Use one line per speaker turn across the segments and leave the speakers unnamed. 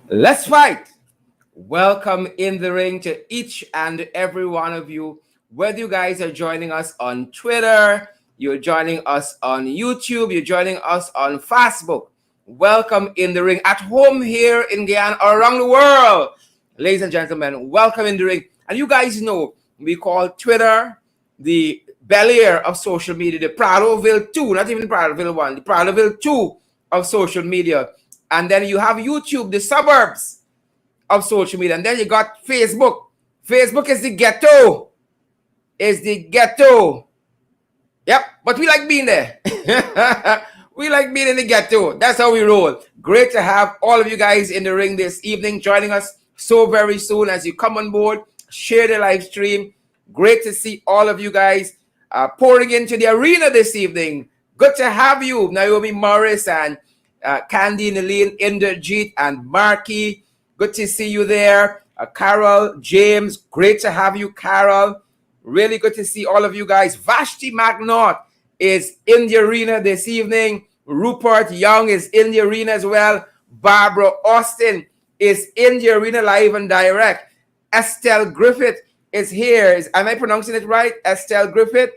Let's fight. Welcome in the ring to each and every one of you. Whether you guys are joining us on Twitter, you're joining us on YouTube, you're joining us on Facebook. Welcome in the ring at home here in Guyana or around the world. Ladies and gentlemen, welcome in the ring. And you guys know we call Twitter the Bel Air of social media, the Pradoville 2, not even Pradoville 1, the Pradoville 2 of social media. And then you have YouTube, the suburbs of social media. And then you got Facebook. Facebook is the ghetto. Is the ghetto. Yep, but we like being there. We like being in the ghetto. That's how we roll. Great to have all of you guys in the ring this evening, joining us so very soon as you come on board, share the live stream. Great to see all of you guys pouring into the arena this evening. Good to have you, Naomi Morris and Candy, Naleen, Inderjeet, and Marky. Good to see you there. Carol, James, great to have you, Carol. Really good to see all of you guys. Vashti McNaught is in the arena this evening. Rupert Young is in the arena as well. Barbara Austin is in the arena live and direct. Estelle Griffith is here. Am I pronouncing it right? Estelle Griffith.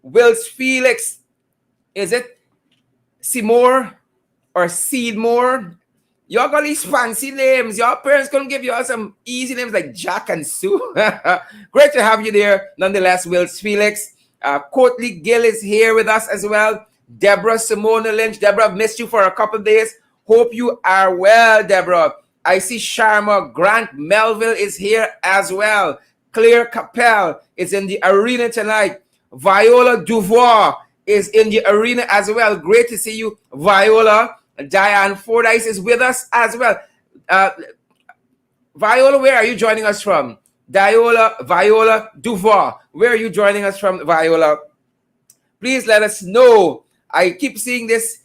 Wills Felix. Is it Seymour or Seedmore? Y'all got these fancy names. Your parents couldn't give you all some easy names like Jack and Sue. Great to have you there. Nonetheless, Wills Felix. Courtly Gill is here with us as well. Deborah Simona Lynch. Deborah, I've missed you for a couple of days. Hope you are well, Deborah. I see Sharma Grant Melville is here as well. Claire Capel is in the arena tonight. Viola Duvoir is in the arena as well. Great to see you, Viola. Diane Fordyce is with us as well. Viola, where are you joining us from? Viola Duvoir. Where are you joining us from, Viola? Please let us know. I keep seeing this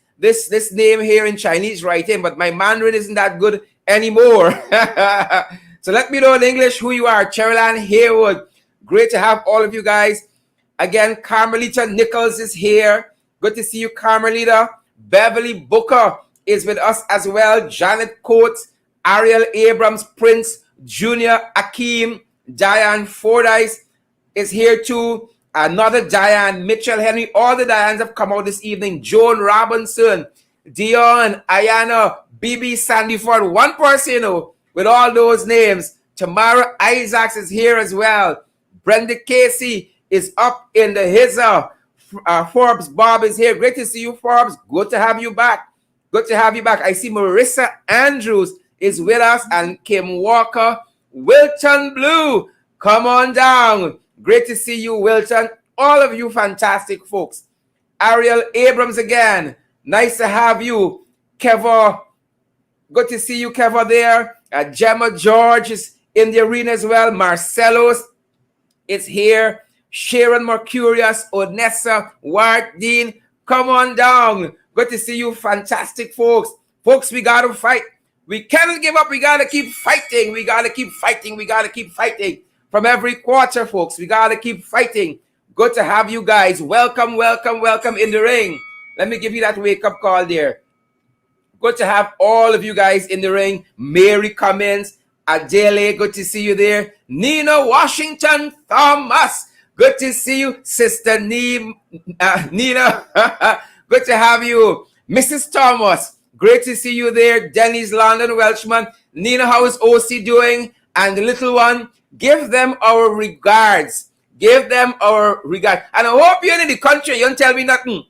name here in Chinese writing, but my Mandarin isn't that good anymore. So let me know in English who you are. Cheryl Haywood. Great to have all of you guys. Again, Carmelita Nichols is here. Good to see you, Carmelita. Beverly Booker is with us as well. Janet Coates, Ariel Abrams, Prince, Junior Akeem, Diane Fordyce is here too. Another Diane, Mitchell Henry. All the Dianes have come out this evening. Joan Robinson, Dion, Ayana, BB Sandyford. One person, you know, with all those names. Tamara Isaacs is here as well. Brenda Casey is up in the Hizza. Forbes Bob is here. Great to see you, Forbes. Good to have you back. Good to have you back. I see Marissa Andrews is with us and Kim Walker. Wilton Blue, come on down. Great to see you, Wilton. All of you fantastic folks. Ariel Abrams again. Nice to have you. Keva, good to see you, Keva, there. Gemma George is in the arena as well. Marcelos is here. Sharon Mercurius, Odessa, Wart Dean, come on down. Good to see you, fantastic folks. Folks, we got to fight. We cannot give up. We got to keep fighting. We got to keep fighting. We got to keep fighting. From every quarter, folks, we got to keep fighting. Good to have you guys. Welcome, welcome, welcome in the ring. Let me give you that wake-up call there. Good to have all of you guys in the ring. Mary Cummins, Adele, good to see you there. Nina Washington Thomas. Good to see you, Sister Nina. Good to have you. Mrs. Thomas, great to see you there. Dennis London Welshman. Nina, how is OC doing? And the little one, give them our regards. Give them our regards. And I hope you're in the country. You don't tell me nothing.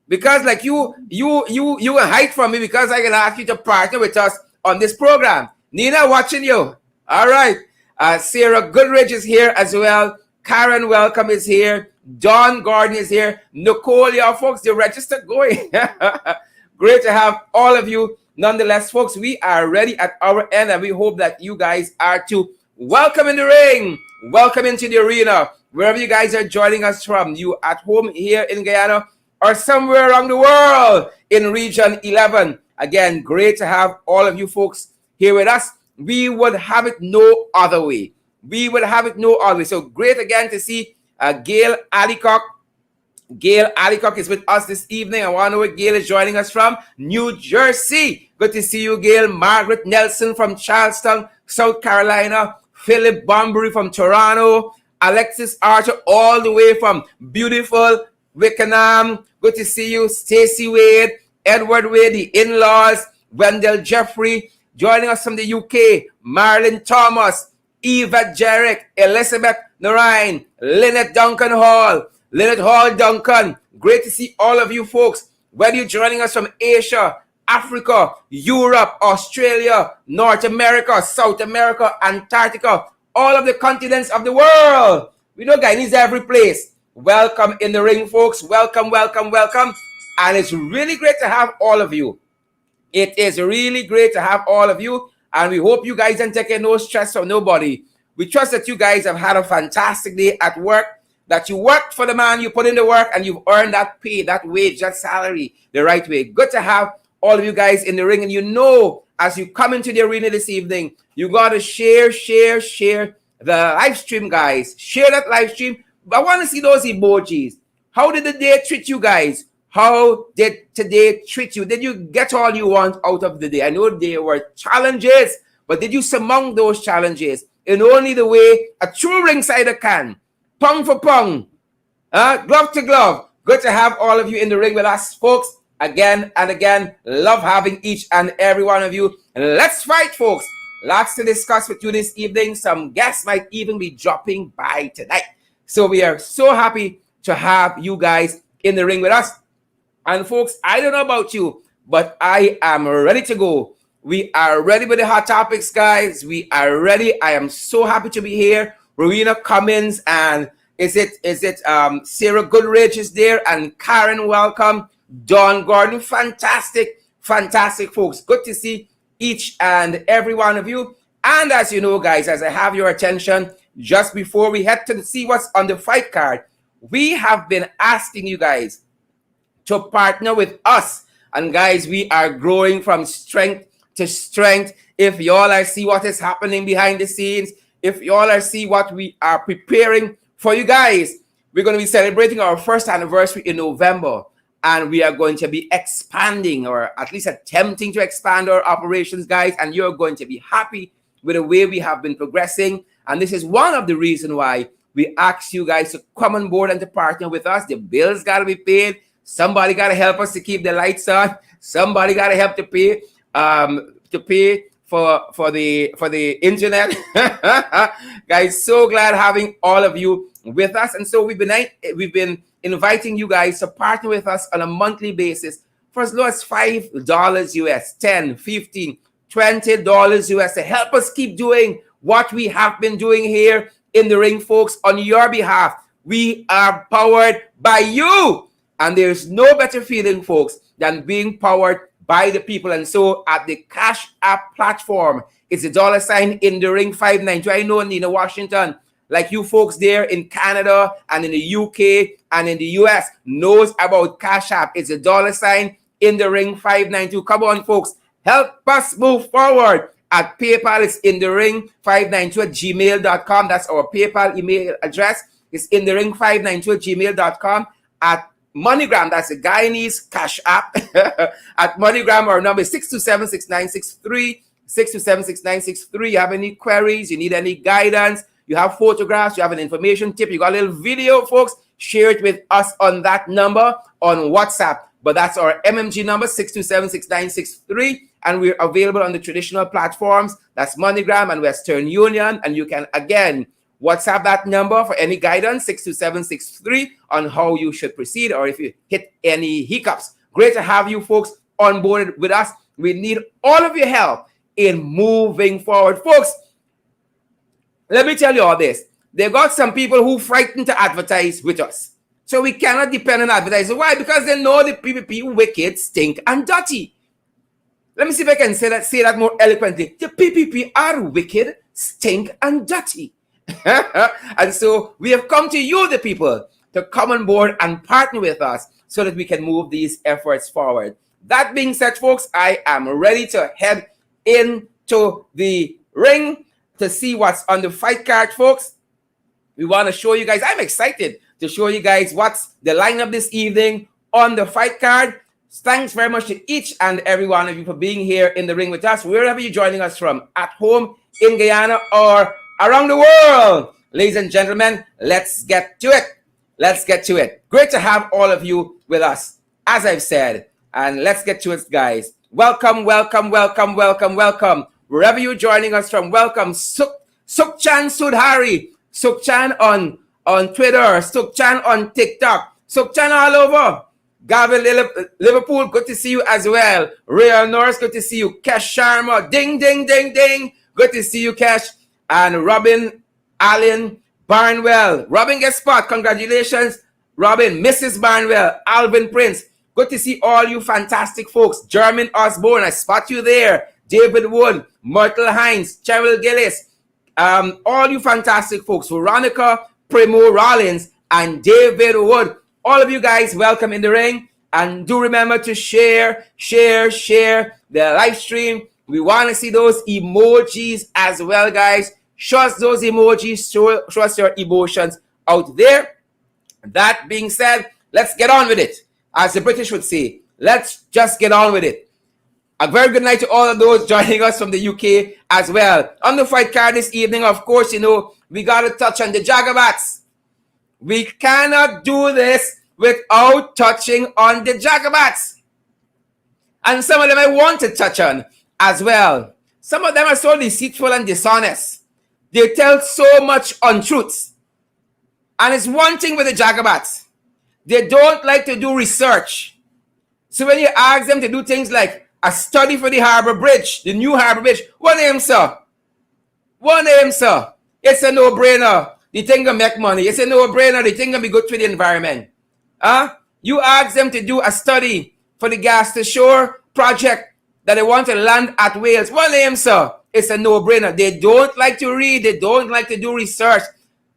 Because like you will hide from me because I'm going to ask you to partner with us on this program. Nina, watching you. All right. Sarah Goodrich is here as well. Karen Welcome is here. Don Gordon is here. Nicole, y'all folks, the register going. Great to have all of you. Nonetheless, folks, we are ready at our end, and we hope that you guys are too. Welcome in the ring. Welcome into the arena. Wherever you guys are joining us from, you at home here in Guyana or somewhere around the world in Region 11. Again, great to have all of you folks here with us. We would have it no other way. We would have it no other way. So great again to see Gail Allicock Gail Alicock is with us this evening. I want to know where Gail is joining us from. New Jersey. Good to see you, Gail. Margaret Nelson from Charleston, South Carolina. Philip Bombury from Toronto. Alexis Archer all the way from beautiful Wickenham. Good to see you. Stacey Wade, Edward Wade, the in-laws. Wendell Jeffrey joining us from the UK. Marilyn Thomas, Eva Jarek, Elizabeth Norine, Lynette Duncan Hall. Lynette Hall Duncan, great to see all of you folks. Whether you're joining us from Asia, Africa, Europe, Australia, North America, South America, Antarctica, all of the continents of the world. We know Guyanese every place. Welcome in the ring, folks. Welcome, welcome, welcome. And it's really great to have all of you. It is really great to have all of you. And we hope you guys aren't taking no stress from nobody. We trust that you guys have had a fantastic day at work, that you worked for the man, you put in the work, and you've earned that pay, that wage, that salary the right way. Good to have all of you guys in the ring. And you know, as you come into the arena this evening, you got to share the live stream, guys. Share that live stream. I want to see those emojis. How did the day treat you guys? How did today treat you? Did you get all you want out of the day? I know there were challenges, but did you surmount those challenges in only the way a true ringsider can? Pong for pong, glove to glove. Good to have all of you in the ring with us, folks. Again and again, love having each and every one of you. And let's fight, folks. Lots to discuss with you this evening. Some guests might even be dropping by tonight. So we are so happy to have you guys in the ring with us. And folks, I don't know about you, but I am ready to go. We are ready with the hot topics, guys. We are ready. I am so happy to be here. Rowena Cummins and is it Sarah Goodrich is there, and Karen, welcome. Dawn Gordon, fantastic folks. Good to see each and every one of you. And as you know, guys, as I have your attention, just before we head to see what's on the fight card, we have been asking you guys to partner with us. And guys, we are growing from strength to strength. If y'all are see what is happening behind the scenes, if y'all are see what we are preparing for you guys, we're going to be celebrating our first anniversary in November. And we are going to be expanding, or at least attempting to expand our operations, guys. And you're going to be happy with the way we have been progressing. And this is one of the reasons why we ask you guys to come on board and to partner with us. The bills got to be paid. Somebody got to help us to keep the lights on. Somebody got to help to pay for the internet. Guys, so glad having all of you with us. And so we've been inviting you guys to partner with us on a monthly basis for as low as $5 US, $10, $15, $20 US to help us keep doing what we have been doing here in the ring, folks, on your behalf. We are powered by you. And there's no better feeling, folks, than being powered by the people. And so at the Cash App platform, it's a $ in the ring 592. I know Nina Washington, like you folks there in Canada and in the UK and in the US, knows about Cash App. It's a $ in the ring 592. Come on, folks, help us move forward. At PayPal, it's in the ring 592 at gmail.com. That's our PayPal email address. It's in the ring 592 at gmail.com. At MoneyGram, that's the Guyanese Cash App. At MoneyGram, our number is 627-6963. 627-6963. You have any queries, you need any guidance, you have photographs, you have an information tip, you got a little video, folks, share it with us on that number on WhatsApp. But that's our MMG number, 627-6963. And we're available on the traditional platforms. That's MoneyGram and Western Union. And you can, again, WhatsApp that number for any guidance, 62763, on how you should proceed, or if you hit any hiccups. Great to have you folks on board with us. We need all of your help in moving forward. Folks, let me tell you all this. They've got some people who frightened to advertise with us. So we cannot depend on advertising. Why? Because they know the PPP wicked, stink, and dirty. Let me see if I can say that more eloquently. The PPP are wicked, stink, and dirty. And so we have come to you, the people, to come on board and partner with us so that we can move these efforts forward. That being said, folks, I am ready to head into the ring to see what's on the fight card, folks. We want to show you guys. I'm excited to show you guys what's the lineup this evening on the fight card. Thanks very much to each and every one of you for being here in the ring with us, wherever you're joining us from, at home, in Guyana, or around the world. Ladies and gentlemen, let's get to it. Let's get to it. Great to have all of you with us, as I've said. And let's get to it, guys. Welcome, welcome, welcome, welcome, welcome. Wherever you're joining us from, welcome. Sukchan Sudhari. Sukchan on Twitter. Sukchan on TikTok. Sukchan all over. Gavin Liverpool, good to see you as well. Real Norris, good to see you. Kesh Sharma, ding, ding, ding, ding. Good to see you, Kesh. And Robin Allen Barnwell. Robin gets spot. Congratulations, Robin. Mrs. Barnwell. Alvin Prince. Good to see all you fantastic folks. Jermaine Osborne, I spot you there. David Wood, Myrtle Hines, Cheryl Gillis. All you fantastic folks. Veronica Primo Rollins and David Wood. All of you guys, welcome in the ring. And do remember to share the live stream. We want to see those emojis as well, guys. Show us those emojis. Show us your emotions out there. That being said, let's get on with it. As the British would say, let's just get on with it. A very good night to all of those joining us from the UK as well. On the fight card this evening, of course, you know, we got to touch on the Jagabats. We cannot do this without touching on the Jagabats. And some of them I want to touch on as well. Some of them are so deceitful and dishonest. They tell so much untruths. And it's one thing with the Jagabats. They don't like to do research. So when you ask them to do things like a study for the Harbor Bridge, the new Harbor Bridge, what name, sir? What name, sir? It's a no-brainer. They think gonna make money. It's a no-brainer. They think gonna be good for the environment. You ask them to do a study for the gas to shore project that they want to land at Wales. What name, sir? It's a no-brainer. They don't like to read. They don't like to do research.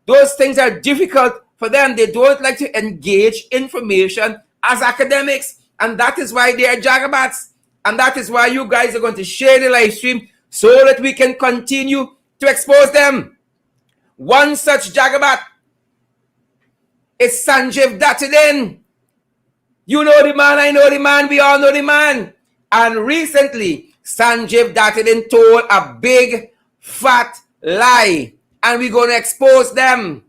Those things are difficult for them. They don't like to engage information as academics. And that is why they are Jagabats. And that is why you guys are going to share the live stream so that we can continue to expose them. One such Jagabat is Sanjeev Dattadin. You know the man, I know the man, we all know the man. And recently, Sanjeev Dattadin told a big, fat lie. And we're going to expose them.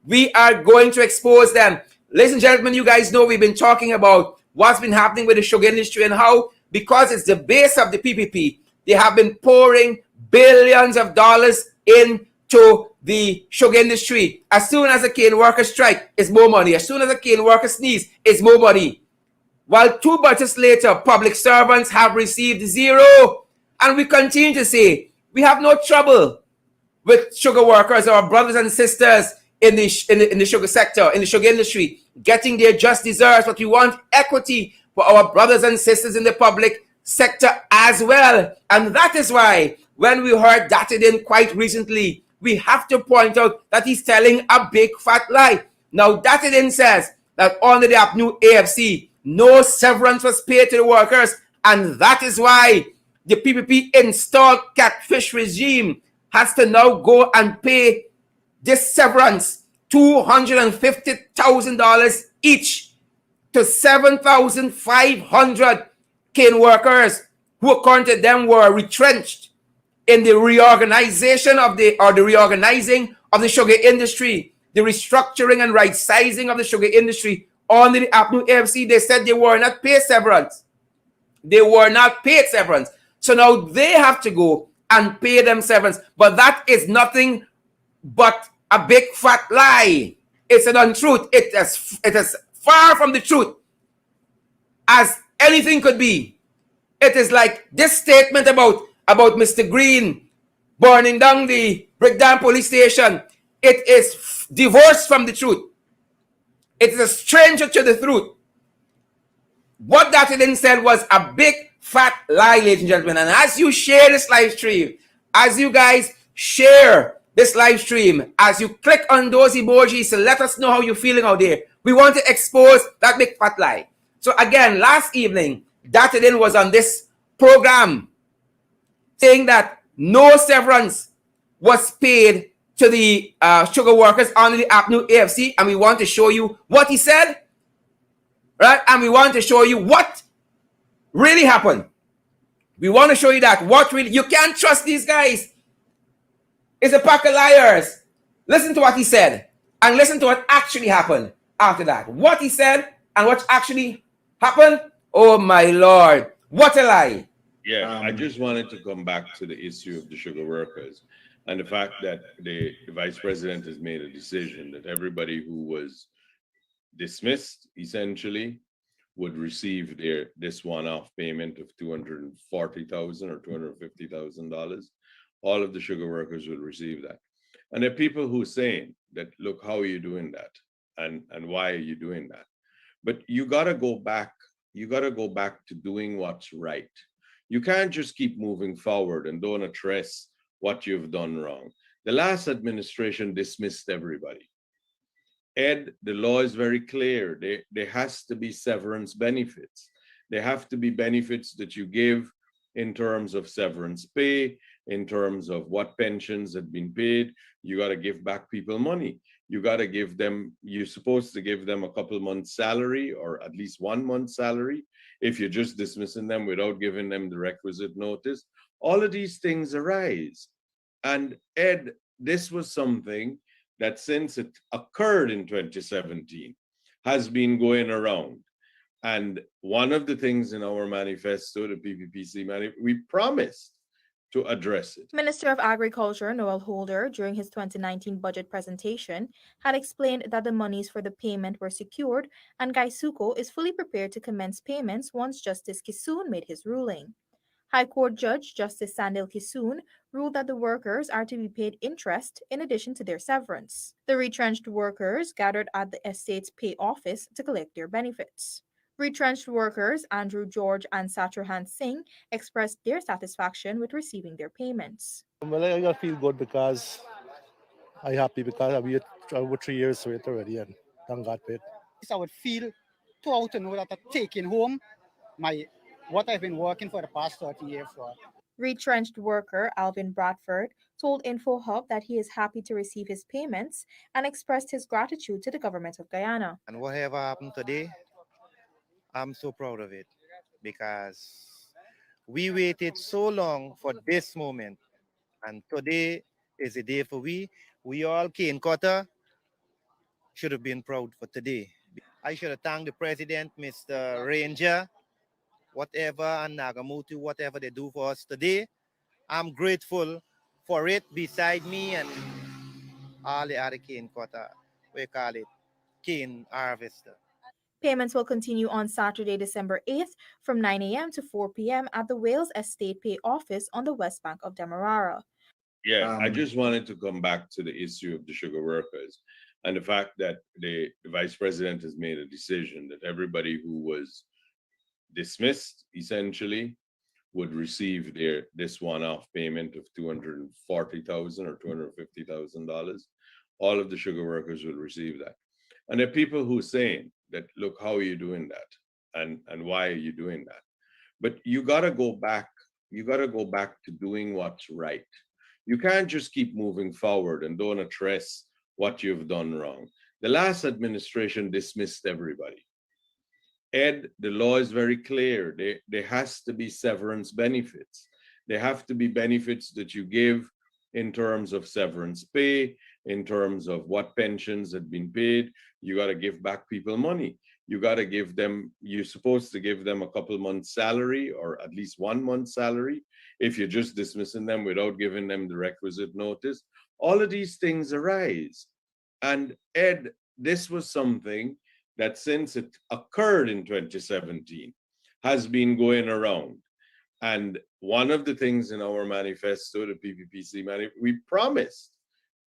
We are going to expose them. Ladies and gentlemen, you guys know we've been talking about what's been happening with the sugar industry and how, because it's the base of the PPP, they have been pouring billions of dollars into the sugar industry. As soon as a cane worker strike, it's more money. As soon as a cane worker sneeze, it's more money. While 2 budgets later, public servants have received zero. And we continue to say, we have no trouble with sugar workers, our brothers and sisters in the sugar sector, in the sugar industry, getting their just deserves, but we want equity for our brothers and sisters in the public sector as well. And that is why when we heard Dattadin quite recently, we have to point out that he's telling a big fat lie. Now, Dattadin says that under the new AFC, no severance was paid to the workers, and that is why the PPP installed catfish regime has to now go and pay this severance $250,000 each to 7,500 cane workers who, according to them, were retrenched in the reorganizing of the sugar industry, the restructuring and right sizing of the sugar industry under the APNU AFC. They said they were not paid severance. They were not paid severance. So now they have to go and pay them severance. But that is nothing but a big fat lie. It's an untruth. It is far from the truth as anything could be. It is like this statement about Mr. Green burning down the Brickdown police station. It is divorced from the truth. It is a stranger to the truth. What Dattadin said was a big fat lie, ladies and gentlemen. And as you share this live stream, as you guys share this live stream, as you click on those emojis to let us know how you're feeling out there, we want to expose that big fat lie. So again, last evening, Dattadin was on this program saying that no severance was paid to the sugar workers under the APNU AFC, and we want to show you what he said, right? And we want to show you what really happened. We want to show you that what really, you can't trust these guys. It's a pack of liars. Listen to what he said and listen to what actually happened after that. What he said and what actually happened. Oh my Lord, what a lie.
Yeah, I just wanted to come back to the issue of the sugar workers and the fact that the vice president has made a decision that everybody who was dismissed essentially would receive their this one-off payment of 240,000 or $250,000. All of the sugar workers will receive that. And there are people who are saying that, look, how are you doing that? And why are you doing that? But you gotta go back to doing what's right. You can't just keep moving forward and don't address what you've done wrong. The last administration dismissed everybody. Ed, the law is very clear. There has to be severance benefits. There have to be benefits that you give in terms of severance pay, in terms of what pensions have been paid. You got to give back people money. You got to give them, you're supposed to give them a couple months' salary or at least 1 month's salary if you're just dismissing them without giving them the requisite notice. All of these things arise. And Ed, this was something that since it occurred in 2017 has been going around. And one of the things in our manifesto, the PPPC we promised to address it.
Minister of Agriculture Noel Holder, during his 2019 budget presentation, had explained that the monies for the payment were secured and Gaisuko is fully prepared to commence payments once Justice Kisoon made his ruling. High Court Judge Justice Sandil Kisoon ruled that the workers are to be paid interest in addition to their severance. The retrenched workers gathered at the estate's pay office to collect their benefits. Retrenched workers Andrew George and Satrahan Singh expressed their satisfaction with receiving their payments.
Well, I feel good because I happy because I wait over 3 years to it already and thank God for it.
I would feel proud to know that I'm taking home my what I've been working for the past 30 years for.
Retrenched worker Alvin Bradford told InfoHub that he is happy to receive his payments and expressed his gratitude to the government of Guyana.
And whatever happened today, I'm so proud of it because we waited so long for this moment. And today is the day for we. We all, Cane Cotter, should have been proud for today. I should have thanked the president, Mr. Ranger, whatever, and Nagamutu, whatever they do for us today. I'm grateful for it beside me and all the other cane cutter, we call it cane harvester.
Payments will continue on Saturday, December 8th from 9 a.m. to 4 p.m. at the Wales Estate Pay Office on the west bank of Demerara.
Yeah, I just wanted to come back to the issue of the sugar workers and the fact that the vice president has made a decision that everybody who was dismissed essentially would receive their this one-off payment of 240,000 or $250,000. All of the sugar workers will receive that. And there are people who are saying that, look, how are you doing that? And why are you doing that? But you gotta go back, to doing what's right. You can't just keep moving forward and don't address what you've done wrong. The last administration dismissed everybody. Ed, the law is very clear. There has to be severance benefits. There have to be benefits that you give in terms of severance pay, in terms of what pensions have been paid. You got to give back people money. You got to give them, you're supposed to give them a couple months' salary or at least 1 month's salary if you're just dismissing them without giving them the requisite notice. All of these things arise. And Ed, this was something that since it occurred in 2017 has been going around. And one of the things in our manifesto, the PPPC we promised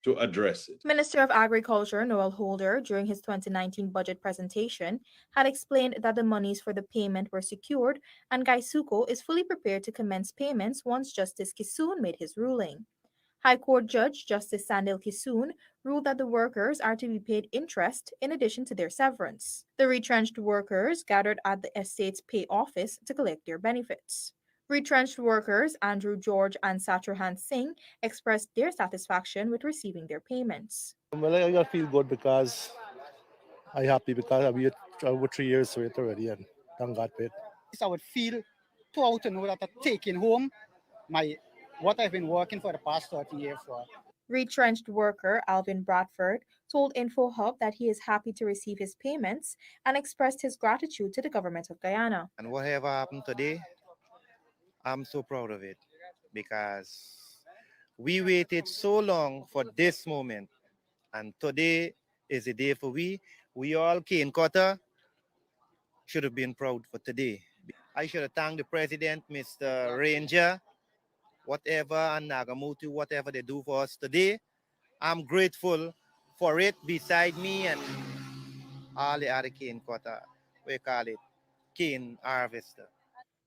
to address it.
Minister of Agriculture Noel Holder, during his 2019 budget presentation, had explained that the monies for the payment were secured and Gaisuko is fully prepared to commence payments once Justice Kisoon made his ruling. High Court Judge Justice Sandil Kisoon ruled that the workers are to be paid interest in addition to their severance. The retrenched workers gathered at the estate's pay office to collect their benefits. Retrenched workers Andrew George and Satrahan Singh expressed their satisfaction with receiving their payments.
Well, I feel good because I happy because I've been over 3 years to it already, and thank God for it.
I would feel proud to know that I'm taking home my what I've been working for the past 30 years for.
Retrenched worker Alvin Bradford told InfoHub that he is happy to receive his payments and expressed his gratitude to the government of Guyana.
And whatever happened today, I'm so proud of it because we waited so long for this moment. And today is the day for we. We all, Kane Cotter, should have been proud for today. I should have thanked the president, Mr. Ranger, whatever, and Nagamutu, whatever they do for us today. I'm grateful for it beside me and all the other cane cutter, we call it cane harvester.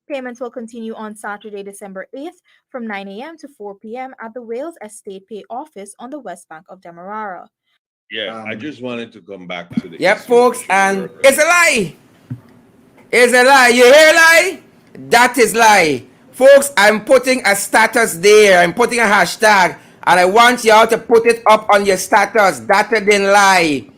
Payments will continue on Saturday, December 8th from 9 a.m. to 4 p.m. at the Wales Estate Pay Office on the west bank of Demerara.
Yeah, I just wanted to come back to the
Yep,
issue of
folks,
the sugar
and
workers.
it's a lie. It's a lie. You hear lie? That is lie. Folks, I'm putting a status there. I'm putting a hashtag, and I want y'all to put it up on your status. Data didn't lie.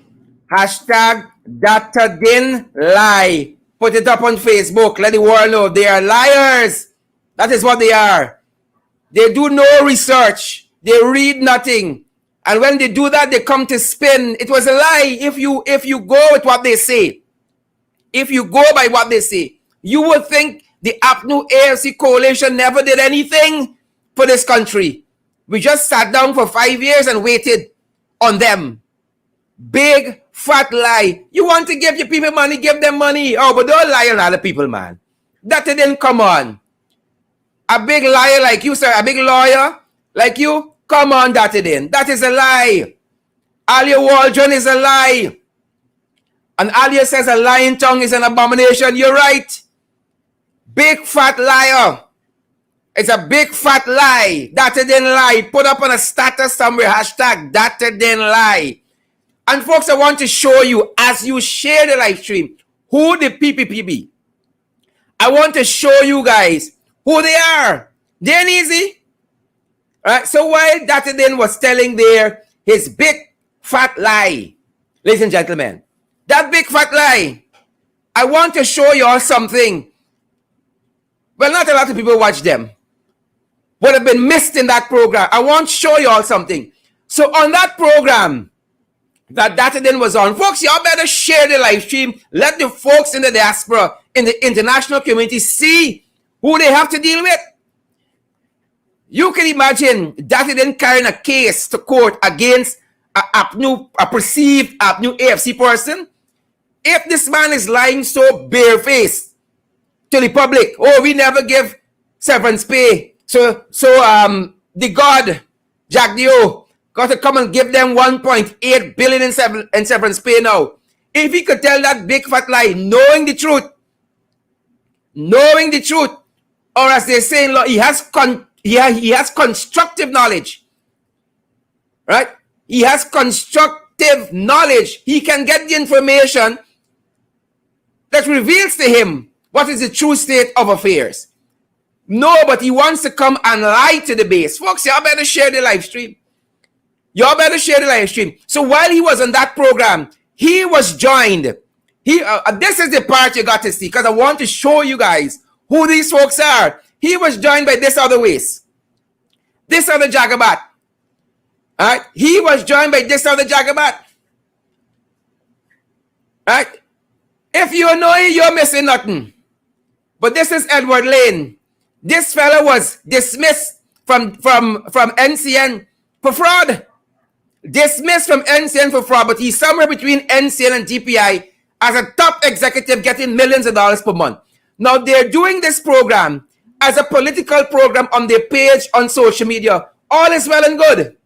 Hashtag data didn't lie. Put it up on Facebook. Let the world know they are liars. That is what they are. They do no research. They read nothing. And when they do that, they come to spin. It was a lie. If you go with what they say, if you go by what they say, you would think the APNU AFC coalition never did anything for this country. We just sat down for 5 years and waited on them. Big fat lie. You want to give your people money, give them money. Oh, but don't lie on other people, man. That didn't come on. A big liar like you, sir, a big lawyer like you, come on, that didn't. That is a lie. Alia Waldron is a lie. And Alia says a lying tongue is an abomination. You're right. Big fat liar. It's a big fat lie. That didn't lie. Put up on a status somewhere. Hashtag that didn't lie. And folks, I want to show you as you share the live stream who the PPP be. I want to show you guys who they are. They ain't easy. Right? So while Datadin was telling there his big fat lie, ladies and gentlemen, that big fat lie, I want to show you all something. Well, not a lot of people watch them. Would have been missed in that program. I want to show you all something. So on that program that Datadin was on, folks, y'all better share the live stream. Let the folks in the diaspora, in the international community, see who they have to deal with. You can imagine Datadin carrying a case to court against a perceived APNU AFC person. If this man is lying so barefaced to the public, oh, we never give severance pay. So the God, Jack Dio, got to come and give them 1.8 billion in severance pay now. If he could tell that big fat lie, knowing the truth, or as they say in law, he has constructive knowledge, right? He has constructive knowledge. He can get the information that reveals to him what is the true state of affairs. No, but he wants to come and lie to the base. Folks, y'all better share the live stream. So while he was on that program, he was joined. This is the part you got to see because I want to show you guys who these folks are. He was joined by this other ways. This other Jagabat. All right? He was joined by this other Jagabat. All right? If you know it, you're missing nothing. But this is Edward Lane. This fella was dismissed from NCN for fraud. Dismissed from NCN for fraud, but he's somewhere between NCN and GPI as a top executive getting millions of dollars per month. Now, they're doing this program as a political program on their page on social media. All is well and good.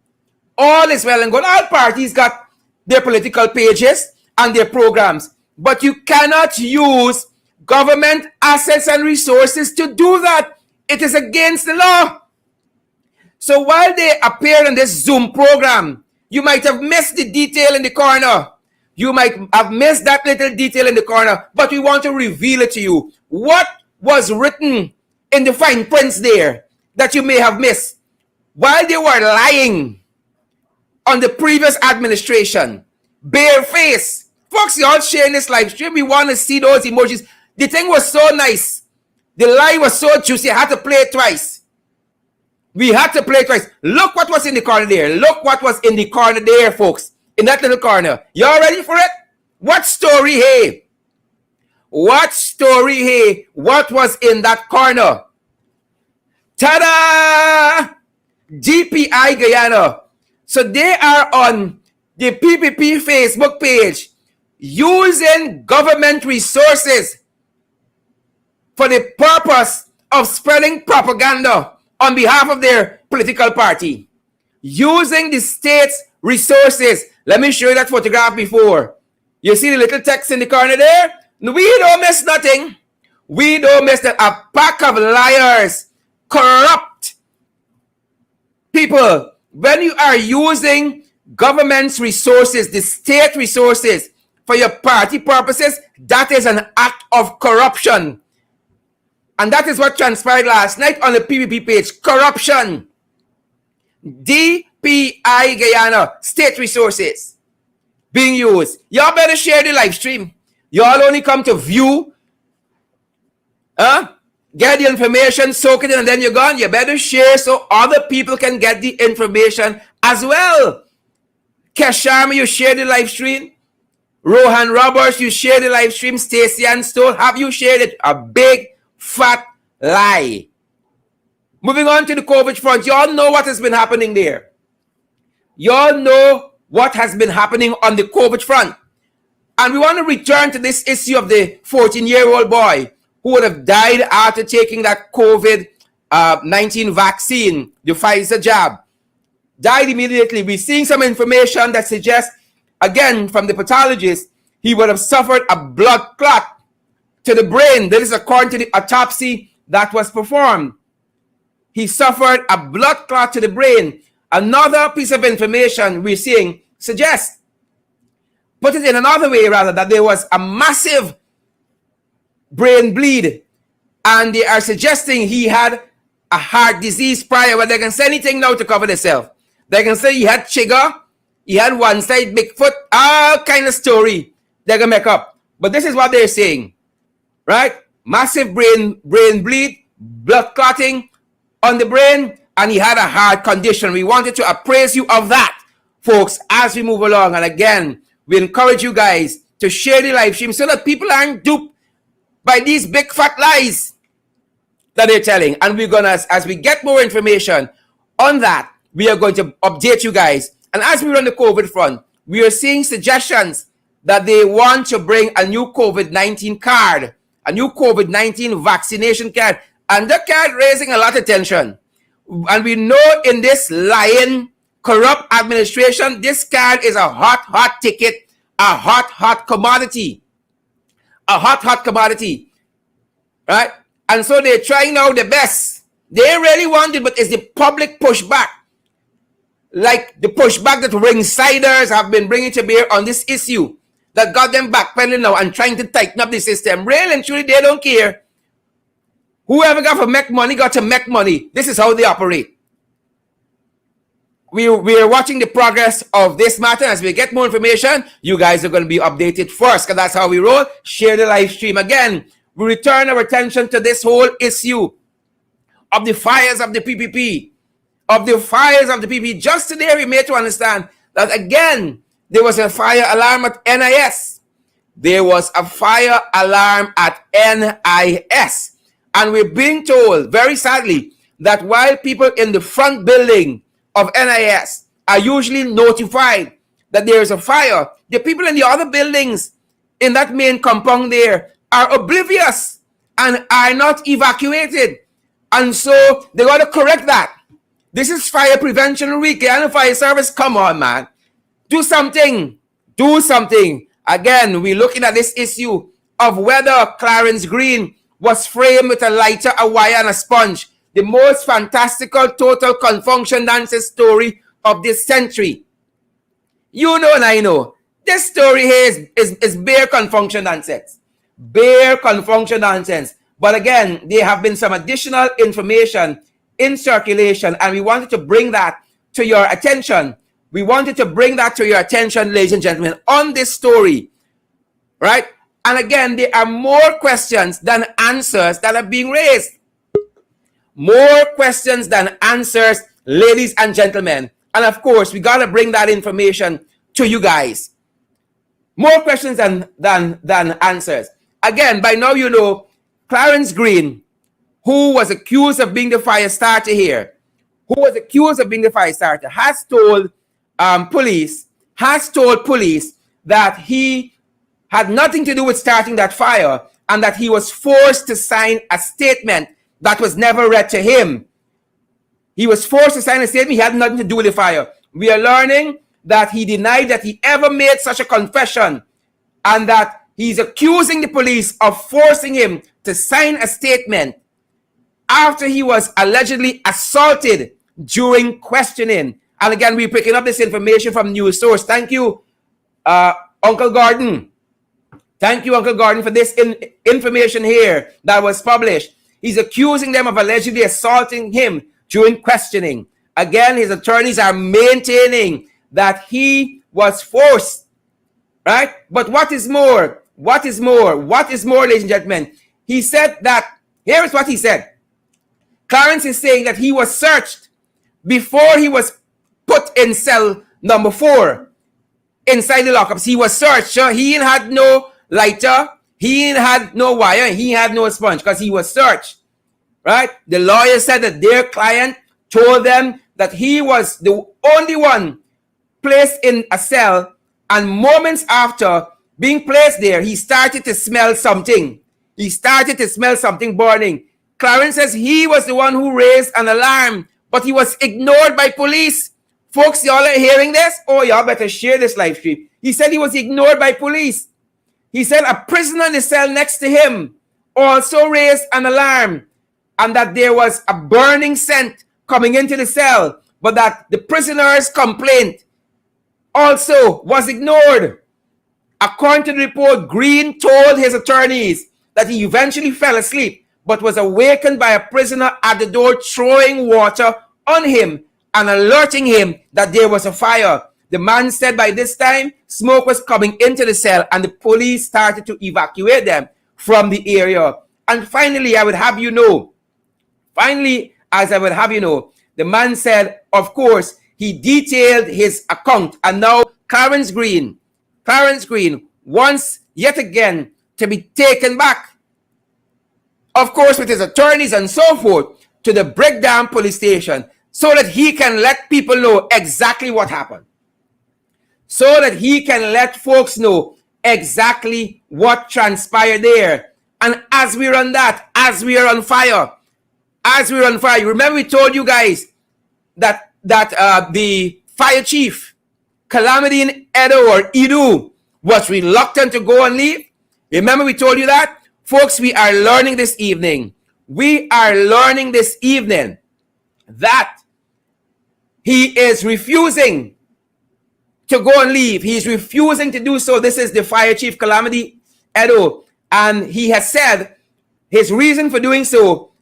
All is well and good. All parties got their political pages and their programs. But you cannot use government assets and resources to do that. It is against the law. So while they appear in this Zoom program, you might have missed the detail in the corner. You might have missed that little detail in the corner, but we want to reveal it to you. What was written in the fine prints there that you may have missed. While they were lying on the previous administration, bare face. Folks, you all sharing this live stream. We want to see those emojis. The thing was so nice. The lie was so juicy. I had to play it twice. We had to play it twice. Look what was in the corner there. Look what was in the corner there, folks. In that little corner. Y'all ready for it? What story, hey? What story, hey? What was in that corner? Ta-da! GPI Guyana. So they are on the PPP Facebook page using government resources for the purpose of spreading propaganda on behalf of their political party. Using the state's resources. Let me show you that photograph before. You see the little text in the corner there? We don't miss nothing. We don't miss that. A pack of liars, corrupt people. When you are using government's resources, the state resources, for your party purposes, that is an act of corruption. And that is what transpired last night on the PPP page. Corruption. DPI Guyana, state resources being used. Y'all better share the live stream. Y'all only come to view, get the information, soak it in, and then you're gone. You better share so other people can get the information as well. Keshama, you share the live stream. Rohan Roberts, you share the live stream. Stacey and Stoll, have you shared it? A big, fat lie. Moving on to the COVID front. Y'all know what has been happening there. Y'all know what has been happening on the COVID front. And we want to return to this issue of the 14-year-old boy who would have died after taking that COVID-19 vaccine, the Pfizer jab. Died immediately. We're seeing some information that suggests, again, from the pathologist, he would have suffered a blood clot to the brain. That is according to the autopsy that was performed. He suffered a blood clot to the brain. Another piece of information we're seeing suggests, put it in another way rather, that there was a massive brain bleed. And they are suggesting he had a heart disease prior. Well, they can say anything now to cover themselves. They can say he had chigger, he had one side Bigfoot, all kind of story they can make up. But this is what they're saying, right? Massive brain bleed, blood clotting on the brain, and he had a heart condition. We wanted to appraise you of that, folks, as we move along. And again, we encourage you guys to share the live stream so that people aren't duped by these big fat lies that they're telling. And we're gonna, as we get more information on that, we are going to update you guys. And as we run the COVID front, we are seeing suggestions that they want to bring a new COVID-19 card, a new COVID-19 vaccination card. And that card raising a lot of tension. And we know in this lying, corrupt administration, this card is a hot ticket, a hot commodity. A hot commodity. Right? And so they're trying now the best. They really want it, but it's the public pushback. Like the pushback that ringsiders have been bringing to bear on this issue that got them backpedaling now and trying to tighten up the system. Really and truly, they don't care. Whoever got to make money got to make money. This is how they operate. We are watching the progress of this matter. As we get more information, you guys are going to be updated first, because that's how we roll. Share the live stream. Again, we return our attention to this whole issue of the fires of the PPP. Just today, we made to understand that, again, there was a fire alarm at NIS. There was a fire alarm at NIS. And we're being told, very sadly, that while people in the front building of NIS are usually notified that there is a fire, the people in the other buildings in that main compound there are oblivious and are not evacuated. And so they got to correct that. This is Fire Prevention Week and the fire service. Come on, man. Do something. Do something. Again, we're looking at this issue of whether Clarence Green was framed with a lighter, a wire, and a sponge. The most fantastical total confunction nonsense story of this century. You know and I know. This story here is bare confunction nonsense. Bare confunction nonsense. But again, there have been some additional information in circulation, and we wanted to bring that to your attention. We wanted to bring that to your attention, ladies and gentlemen, on this story, right? And again, there are more questions than answers that are being raised. More questions than answers, ladies and gentlemen. And of course, we got to bring that information to you guys. More questions than answers. Again, by now you know, Clarence Green, who was accused of being the fire starter here, has told police that he had nothing to do with starting that fire, and that he was forced to sign a statement that was never read to him. He was forced to sign a statement. He had nothing to do with the fire. We are learning that he denied that he ever made such a confession, and that he's accusing the police of forcing him to sign a statement after he was allegedly assaulted during questioning. And again, we're picking up this information from news source. Thank you, Uncle Gordon. Thank you, Uncle Gordon, for this information here that was published. He's accusing them of allegedly assaulting him during questioning. Again, his attorneys are maintaining that he was forced, right? But what is more, ladies and gentlemen? He said that, here is what he said. Clarence is saying that he was searched before he was put in cell number 4 inside the lockups. He was searched. So he had no lighter, he had no wire, he had no sponge, because he was searched, right? The lawyer said that their client told them that he was the only one placed in a cell, and moments after being placed there, he started to smell something. He started to smell something burning. Clarence says he was the one who raised an alarm, but he was ignored by police. Folks, y'all are hearing this? Oh, y'all better share this live stream. He said he was ignored by police. He said a prisoner in the cell next to him also raised an alarm, and that there was a burning scent coming into the cell, but that the prisoner's complaint also was ignored. According to the report, Green told his attorneys that he eventually fell asleep, but was awakened by a prisoner at the door throwing water on him and alerting him that there was a fire. The man said by this time, smoke was coming into the cell, and the police started to evacuate them from the area. And finally, I would have you know, the man said, of course, he detailed his account, and now Clarence Green wants yet again to be taken back, of course, with his attorneys and so forth, to the Breakdown police station, so that he can let people know exactly what happened. So that he can let folks know exactly what transpired there. And as we're on that, as we are on fire, remember we told you guys that the fire chief, Calamity in Edo or Edu, was reluctant to go on leave. Remember we told you that? Folks, we are learning this evening. That he is refusing to go on leave. He's refusing to do so. This is the fire chief, Calamity Edo. And he has said his reason for doing so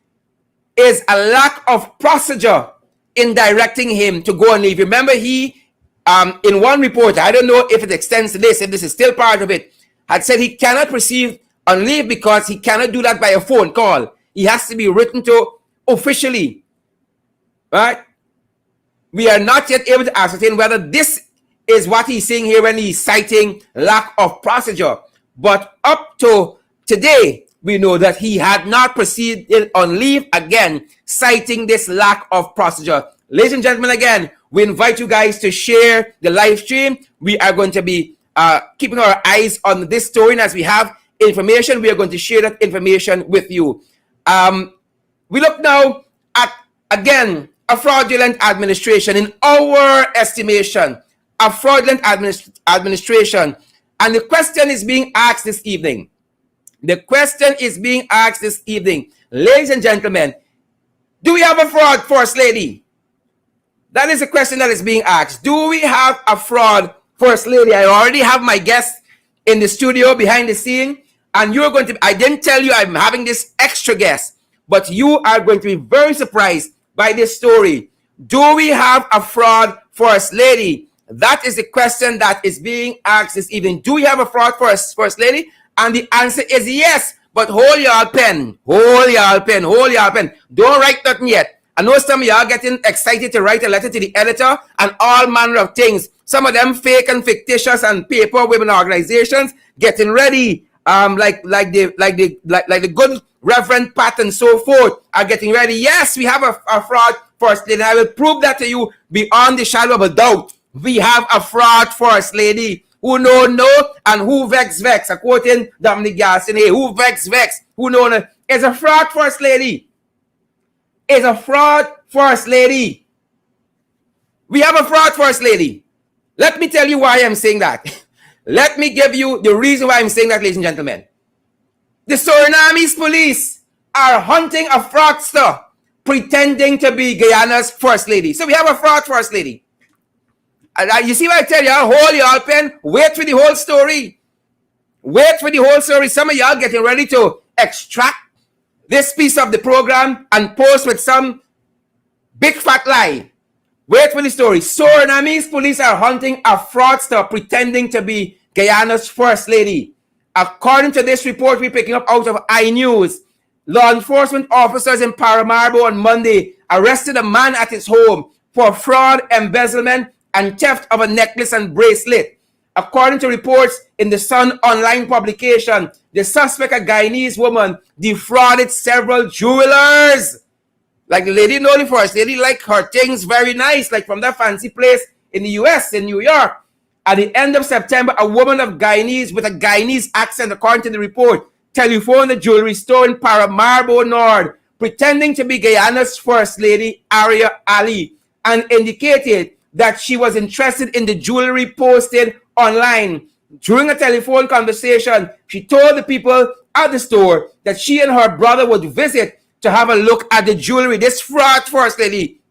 is a lack of procedure in directing him to go on leave. Remember, he, in one report, I don't know if it extends to this, if this is still part of it, had said he cannot proceed on leave because he cannot do that by a phone call. He has to be written to officially, right? We are not yet able to ascertain whether this is what he's saying here when he's citing lack of procedure. But up to today, we know that he had not proceeded on leave again, citing this lack of procedure. Ladies and gentlemen, again, we invite you guys to share the live stream. We are going to be keeping our eyes on this story, and as we have information, we are going to share that information with you. We look now at, again, a fraudulent administration. In our estimation, a fraudulent administration. And the question is being asked this evening. Ladies and gentlemen, do we have a fraud, First Lady? That is the question that is being asked. Do we have a fraud, First Lady? I already have my guest in the studio behind the scene. And you're going to, I didn't tell you I'm having this extra guest, but you are going to be very surprised by this story. Do we have a fraud first lady? That is the question that is being asked this evening. Do we have a fraud first lady? And the answer is yes. But hold y'all pen. Hold y'all pen. Hold y'all pen. Don't write nothing yet. I know some of y'all getting excited to write a letter to the editor and all manner of things. Some of them fake and fictitious and paper women organizations getting ready. Like the good Reverend Pat and so forth are getting ready. Yes, we have a fraud first lady. I will prove that to you beyond the shadow of a doubt. We have a fraud first lady. Who know and who vex. Quoting Dominic Garson, who vex, who know no. Is a fraud first lady. Is a fraud first lady. We have a fraud first lady. Let me tell you why I'm saying that. Let me give you the reason why I'm saying that, ladies and gentlemen. The Surinamese police are hunting a fraudster pretending to be Guyana's first lady. So we have a fraud first lady. You see what I tell y'all? Hold y'all pen. Wait for the whole story. Wait for the whole story. Some of y'all getting ready to extract this piece of the program and post with some big fat lie. Wait for the story. Surinamese police are hunting a fraudster pretending to be Guyana's first lady. According to this report we're picking up out of iNews, law enforcement officers in Paramaribo on Monday arrested a man at his home for fraud, embezzlement, and theft of a necklace and bracelet. According to reports in the Sun online publication, the suspect, a Guyanese woman, defrauded several jewelers. Like the lady know the first lady, like her things very nice, like from that fancy place in the US, in New York. At the end of September, a woman of Guyanese with a Guyanese accent, according to the report, telephoned the jewelry store in Paramaribo North, pretending to be Guyana's first lady, Aria Ali, and indicated that she was interested in the jewelry posted online. During a telephone conversation, she told the people at the store that she and her brother would visit to have a look at the jewelry. This fraud first lady,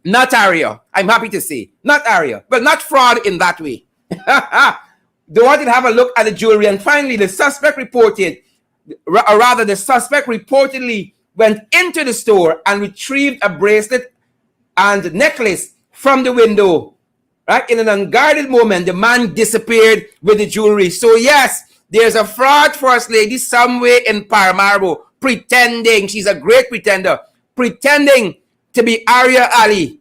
not Aria, I'm happy to say, not Aria, but not fraud in that way. They wanted to have a look at the jewelry. And finally, the suspect reportedly went into the store and retrieved a bracelet and necklace from the window. Right? In an unguarded moment, the man disappeared with the jewelry. So yes, there's a fraud first lady somewhere in Paramaribo pretending, she's a great pretender, pretending to be Aria Ali.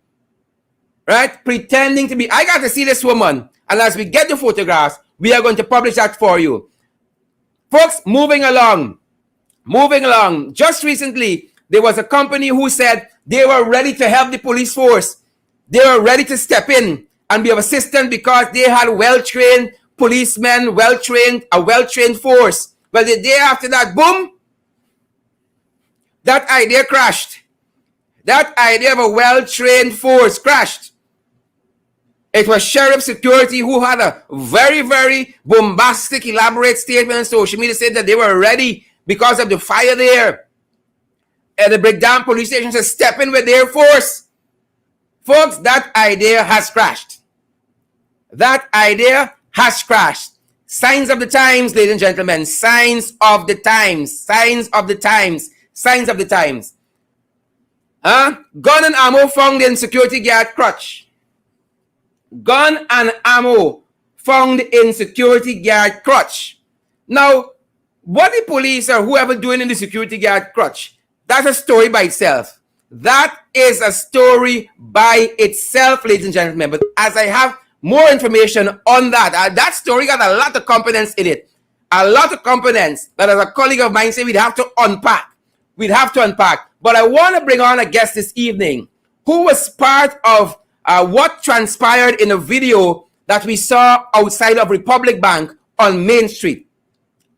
Right? Pretending to be, I got to see this woman. And as we get the photographs, we are going to publish that for you. Folks, moving along. Just recently, there was a company who said they were ready to help the police force. They were ready to step in and be of assistance because they had well-trained policemen, a well-trained force. Well, the day after that, boom, that idea crashed. That idea of a well-trained force crashed. It was Sheriff Security who had a very, very bombastic, elaborate statement on social media, said that they were ready because of the fire there. And the breakdown police station said step in with their force. Folks, that idea has crashed. That idea has crashed. Signs of the times, ladies and gentlemen. Signs of the times. Signs of the times. Signs of the times. Gun and ammo found in security guard crutch. Gun and ammo found in security guard crutch. Now, what the police or whoever doing in the security guard crutch, that's a story by itself. That is a story by itself, ladies and gentlemen. But as I have more information on that, that story got a lot of components in it. A lot of components that, as a colleague of mine said, we'd have to unpack. But I want to bring on a guest this evening who was part of what transpired in a video that we saw outside of Republic Bank on Main Street.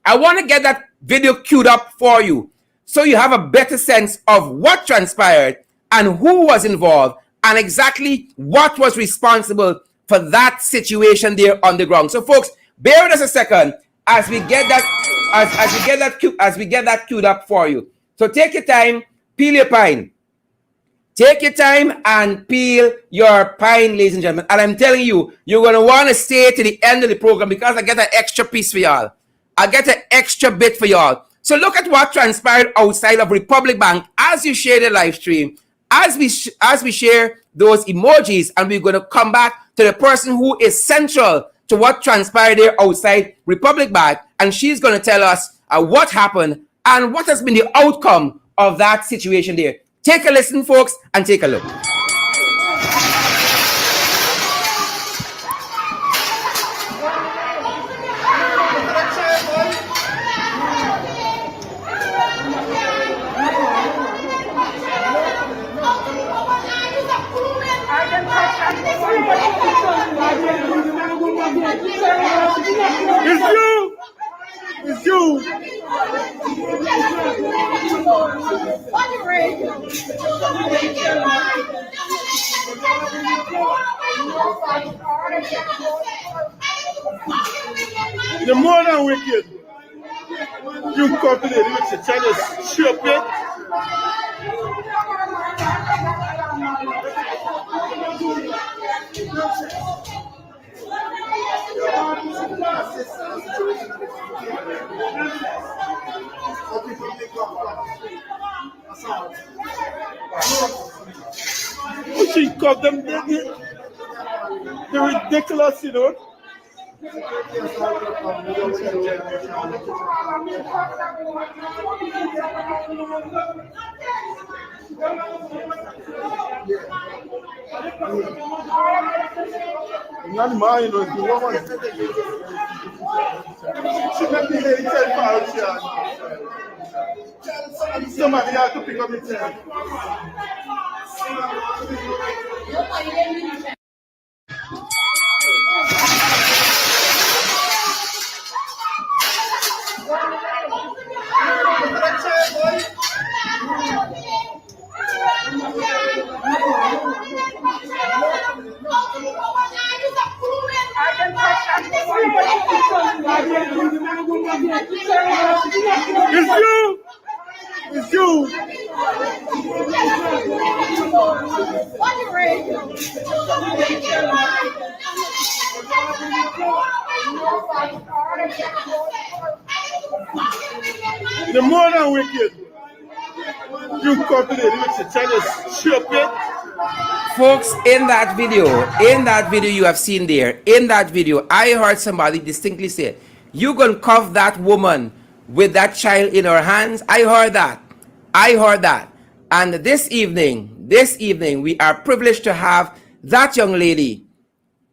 I want to get that video queued up for you so you have a better sense of what transpired and who was involved and exactly what was responsible for that situation there on the ground. So, folks, bear with us a second as we get that as we get that queued up for you. So take your time, peel your pine. Take your time and peel your pine, ladies and gentlemen. And I'm telling you, you're going to want to stay to the end of the program because I get an extra piece for y'all. I'll get an extra bit for y'all. So look at what transpired outside of Republic Bank as you share the live stream, as we share those emojis, and we're going to come back to the person who is central to what transpired there outside Republic Bank, and she's going to tell us what happened and what has been the outcome of that situation there. Take a listen, folks, and take a look.
It's you. You're more than wicked. You calculate with your channel stupid. She called them they're ridiculous, you know. Not mine, you know, the woman. She not be very careful. Somebody has to pick up the child. It's you. It's you. You're more than wicked. You calculate with your channel stupid.
Folks, in that video you have seen there, in that video, I heard somebody distinctly say, you gonna cuff that woman with that child in her hands? I heard that. And this evening, we are privileged to have that young lady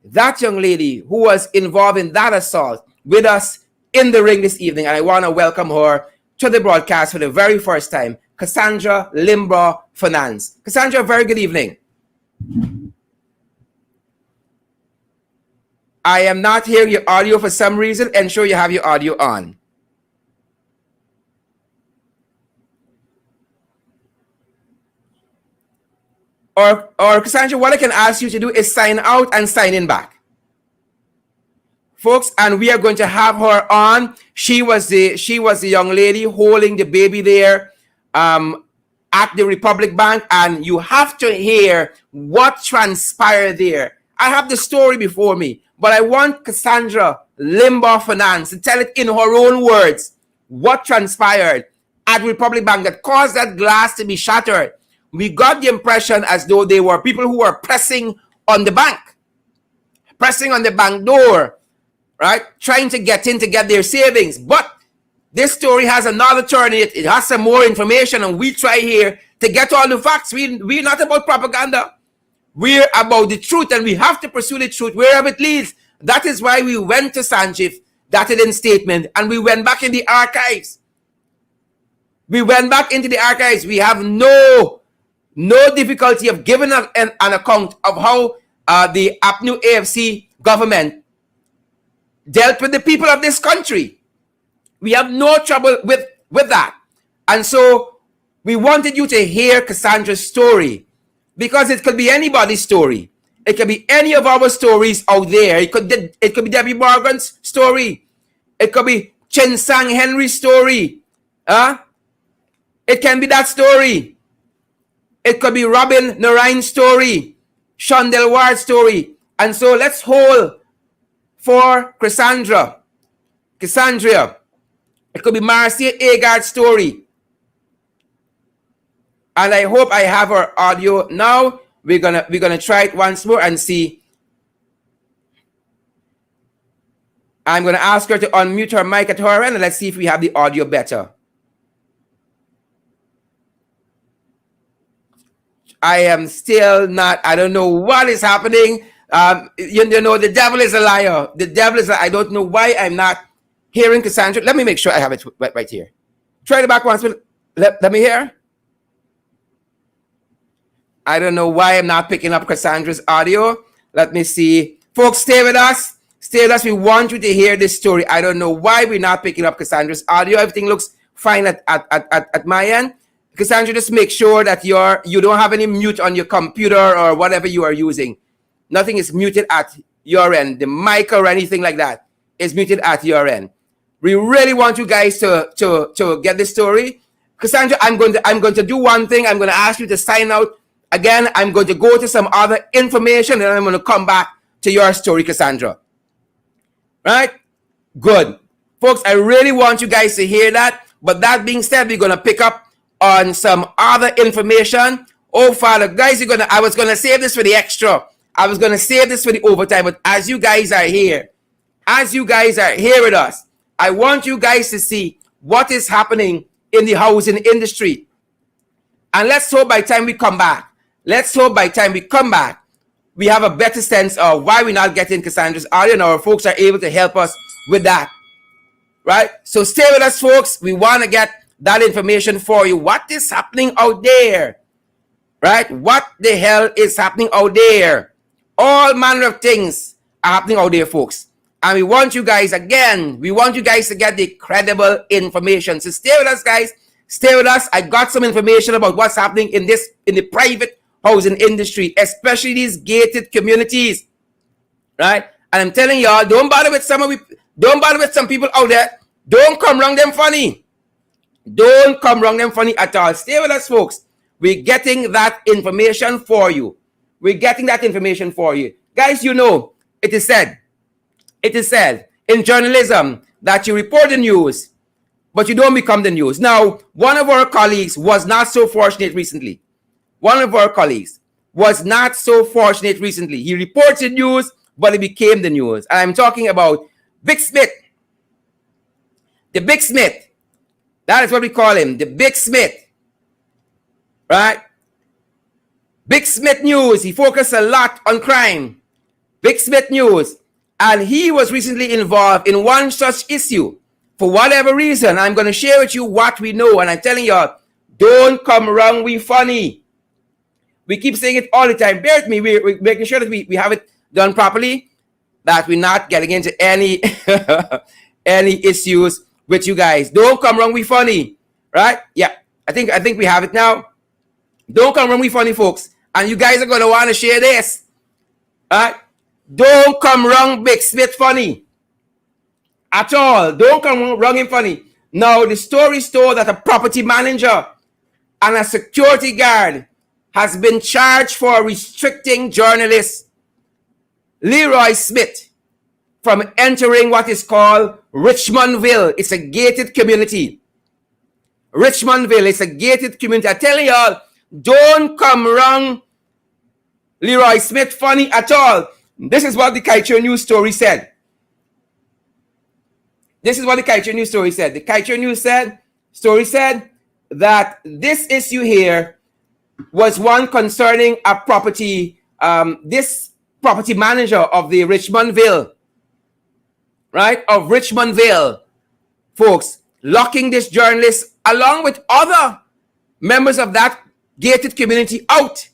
who was involved in that assault with us in the ring this evening. And I want to welcome her to the broadcast for the very first time, Cassandra Juretha Fernandes. Cassandra, very good evening. I am not hearing your audio for some reason. Ensure you have your audio on. Or Cassandra, what I can ask you to do is sign out and sign in back. Folks, and we are going to have her on. She was the young lady holding the baby there at the Republic Bank, and you have to hear what transpired there. I have the story before me, but I want Cassandra Juretha Fernandes to tell it in her own words what transpired at Republic Bank that caused that glass to be shattered. We got the impression as though they were people who were pressing on the bank door, right? Trying to get in to get their savings. But this story has another turn in it. It has some more information, and we try here to get all the facts. We're not about propaganda. We're about the truth, and we have to pursue the truth wherever it leads. That is why we went to Sanjif, that hidden statement, and we went back in the archives. We have no difficulty of giving an account of how the APNU AFC government dealt with the people of this country. We have no trouble with that. And so we wanted you to hear Cassandra's story, because it could be anybody's story. It could be any of our stories out there. It could be Debbie Morgan's story. It could be Chen Sang Henry's story. It can be that story. It could be Robin Narayan's story, Shondell Ward's story. And so let's hold for Cassandra. Cassandra, It could be Marcia Agard's story. And I hope I have her audio now. We're gonna try it once more and see. I'm gonna ask her to unmute her mic at her end, and let's see if we have the audio better. I am still not. I don't know what is happening. You know, the devil is a liar. The devil is. I don't know why I'm not hearing Cassandra. Let me make sure I have it right here. Try it back once. Let me hear. I don't know why I'm not picking up Cassandra's audio. Let me see. Folks, stay with us. Stay with us. We want you to hear this story. I don't know why we're not picking up Cassandra's audio. Everything looks fine at my end. Cassandra, just make sure that you don't have any mute on your computer or whatever you are using. Nothing is muted at your end. The mic or anything like that is muted at your end. We really want you guys to get this story. Cassandra, I'm going to do one thing. I'm going to ask you to sign out. Again, I'm going to go to some other information and I'm going to come back to your story, Cassandra. Right? Good. Folks, I really want you guys to hear that. But that being said, we're going to pick up on some other information. Oh, Father, guys, I was going to save this for the extra. I was going to save this for the overtime. But as you guys are here with us, I want you guys to see what is happening in the housing industry. And let's hope by the time we come back, we have a better sense of why we're not getting Cassandra's audio, and our folks are able to help us with that. Right? So stay with us, folks. We want to get that information for you. What is happening out there? Right? What the hell is happening out there? All manner of things are happening out there, folks. And we want you guys, to get the credible information. So stay with us, guys. Stay with us. I got some information about what's happening in the private housing industry, especially these gated communities, right? And I'm telling y'all, don't bother with some people out there. Don't come wrong them funny. Don't come wrong them funny at all. Stay with us, folks. We're getting that information for you. Guys, you know, it is said in journalism that you report the news, but you don't become the news. Now, one of our colleagues was not so fortunate recently. He reported news, but it became the news. And I'm talking about Big Smith. The Big Smith. That is what we call him, the Big Smith. Right? Big Smith News. He focused a lot on crime. Big Smith News. And he was recently involved in one such issue. For whatever reason, I'm going to share with you what we know. And I'm telling y'all, don't come wrong, we funny. We keep saying it all the time. Bear with me. We're making sure that we have it done properly, that we're not getting into any any issues with you guys. Don't come wrong, we funny. Right? Yeah. I think we have it now. Don't come wrong, we funny, folks. And you guys are going to want to share this. Right? Don't come wrong, Big Smith funny. At all. Don't come wrong him funny. Now, the story is told that a property manager and a security guard has been charged for restricting journalist Leroy Smith from entering what is called Richmondville. It's a gated community. Richmondville is a gated community. I tell y'all, don't come wrong Leroy Smith funny at all. This is what the Kaieteur News story said. The Kaieteur News story said that this issue here was one concerning a property, this property manager of the Richmondville, right? Of Richmondville, folks, locking this journalist along with other members of that gated community out.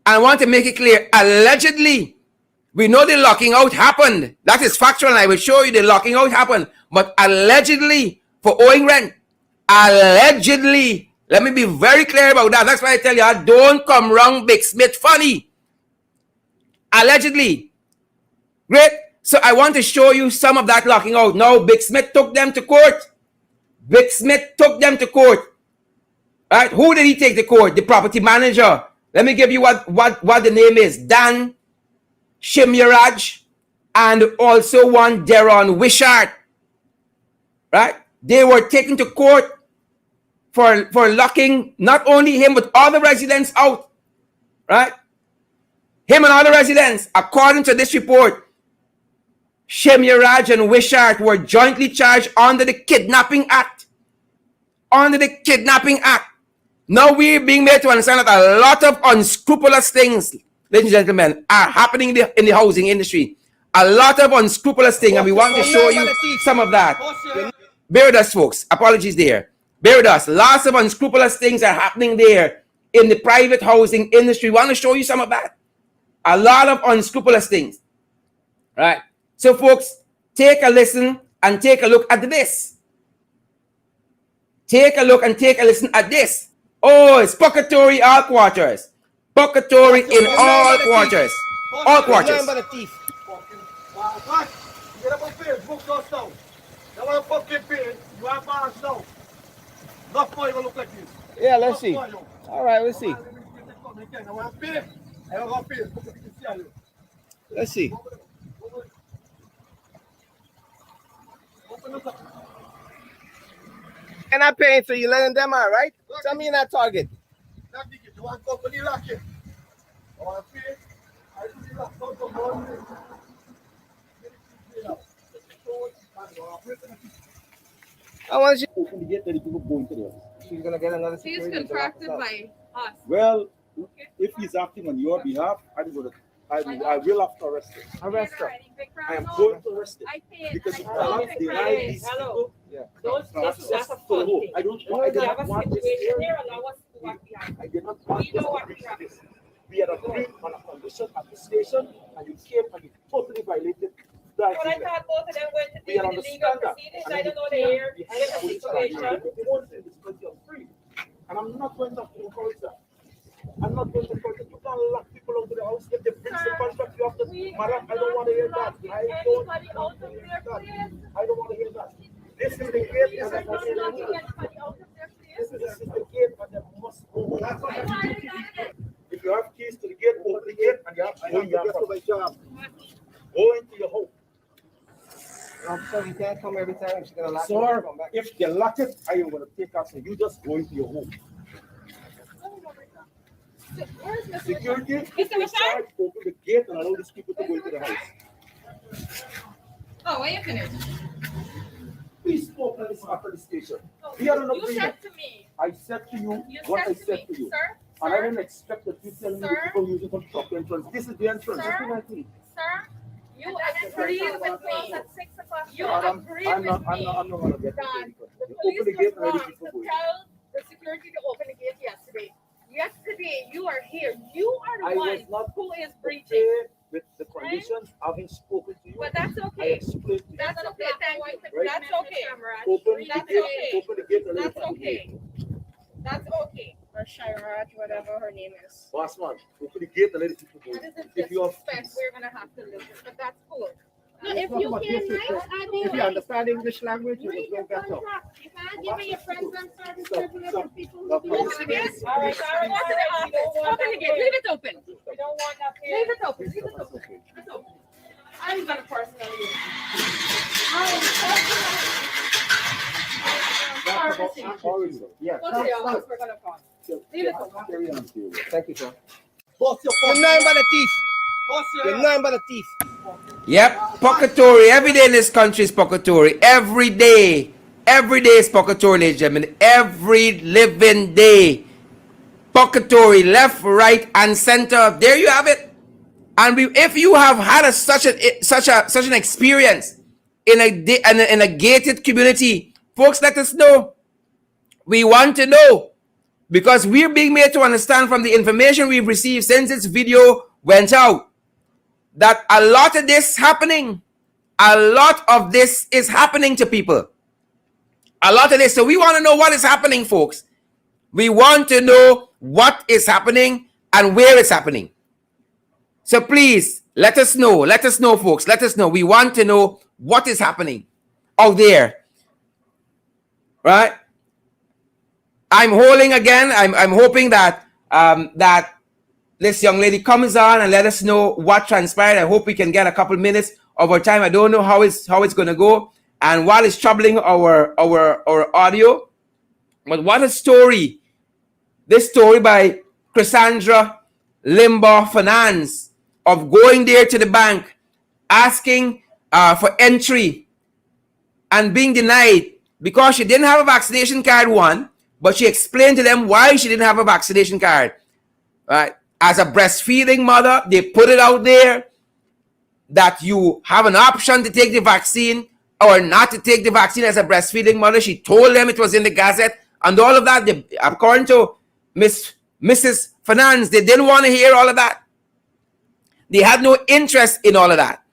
And I want to make it clear, allegedly, we know the locking out happened. That is factual, and I will show you the locking out happened. But allegedly, for owing rent, allegedly, let me be very clear about that. That's why I tell you, don't come wrong, Big Smith funny. Allegedly. Great. So I want to show you some of that locking out. Now, Big Smith took them to court. Right? Who did he take to court? The property manager. Let me give you what the name is. Dan Shimyaraj and also one Deron Wishart. Right? They were taken to court for locking not only him but all the residents out, right? Him and all the residents, according to this report, Shemyaraj and Wishart were jointly charged under the Kidnapping Act. Under the Kidnapping Act. Now we're being made to understand that a lot of unscrupulous things, ladies and gentlemen, are happening in the housing industry. A lot of unscrupulous things, and we want to show you some of that. Bear with us, folks. Apologies there. Bear with us. Lots of unscrupulous things are happening there in the private housing industry. We want to show you some of that. A lot of unscrupulous things. Right? So, folks, take a listen and take a look at this. Take a look and take a listen at this. Oh, it's Pocatory all quarters. Pocatory in all quarters. All quarters.
Get up on Facebook, go down. Now I'm fucking paying. You have bars now. Enough boy gonna look like this.
Yeah, let's see. All right, let's see. Let's see.
And I'm paying, so you're letting them out, right? Tell me in that target.
You want company lock it? I want to pay. I do lock down the money.
I want you.
Open the gate, let the people go into there.
She's gonna get another.
He's contracted by us.
Well, if he's acting on your behalf, I will have to arrest him.
Arrest her.
I am going to arrest him
I paid.
because you
I
cannot
paid.
deny these people.
Yeah.
Access to the home. I don't want this here. I did not want this to reach this. We had agreed on a condition at the station, and you came and you totally violated that.
But I thought both of them went to
We
deal
had
with the legal
understand that.
proceedings. I don't know the air, the situation.
They won't say this because you're free. And I'm not going to encourage that. I'm not going to encourage it. You can't lock people out of the house. If they breach the contract, you have to. Madam, I don't want to hear that. I don't want to hear that. I don't want to hear that. This is the gate. This is the gate, and they must go. That's what I mean. If you have keys to the gate, open the gate, and you have to go to my job. Go into your home.
So you can't come every time. She's gonna lock you
Sir,
and come back.
if they lock it, I am going to take action. You just go into your home.
Where's Mr.
Security,
Mr. Richard?
open the gate and allow these people to go into the house.
Oh, wait a minute.
We spoke on this after the station. We are on
You
agreement.
said to me.
I said to you
You
what I
said to
said
me,
to you.
sir.
And I
Sir,
didn't expect that you tell me
Sir?
people using the truck entrance. This is the entrance.
Sir?
This is my thing.
sir, you agreed with me.
At 6 o'clock.
You
I'm
agreed
not,
with me.
I'm not going to get
Don,
it.
the
You
police
open the
was
gate and let
wrong
the people
to
go in.
tell the security to open the gate yesterday. Yesterday, you are here. You are the
I was
one
not
who is
okay
breaching.
with the conditions having spoken to you.
But that's
I
okay.
explained to you.
That's okay. Thank you.
Right?
That's okay.
Open the
That's
gate,
okay.
open the gate and let
That's
the people go in.
okay. That's okay. Or Shiraj, whatever her name is.
Boss man, open the gate and let the people go in.
That is a
If you have
disrespect we're gonna have to live with, but that's cool.
No, if you can,
If you understand English language, you will go better.
you can't give me your friends and service privilege and people who
Stop.
do
Open
this.
the gate. All right, open the gate. Leave it open. We don't want that here. Leave it open. Leave it open. Leave it open. I'm gonna personally use it.
Yeah.
What's the hours we're gonna call? Leave it open.
Carry on, Theo.
Thank you, sir.
Boss your
You're nothing but a thief. You're nothing but a thief.
Yep, Pocatory. Every day in this country is Pocatory. Every day. Every day is Pocatory, ladies and gentlemen. Every living day. Pocatory, left, right, and center. There you have it. And if you have had such an experience in a gated community, folks, let us know. We want to know, because we're being made to understand from the information we've received since this video went out, that a lot of this happening. A lot of this is happening to people. A lot of this. So we want to know what is happening, folks. We want to know what is happening and where it's happening. So please, let us know. Let us know, folks. Let us know. We want to know what is happening out there. Right? I'm holding again. I'm hoping that that this young lady comes on and let us know what transpired. I hope we can get a couple minutes of our time. I don't know how it's going to go. And while it's troubling our audio, but what a story. This story by Cassandra Limbaugh Fernandes of going there to the bank, asking for entry and being denied because she didn't have a vaccination card, one, but she explained to them why she didn't have a vaccination card. Right? As a breastfeeding mother, they put it out there that you have an option to take the vaccine or not to take the vaccine as a breastfeeding mother. She told them it was in the Gazette and all of that. According to Mrs. Fernandes, they didn't want to hear all of that. They had no interest in all of that.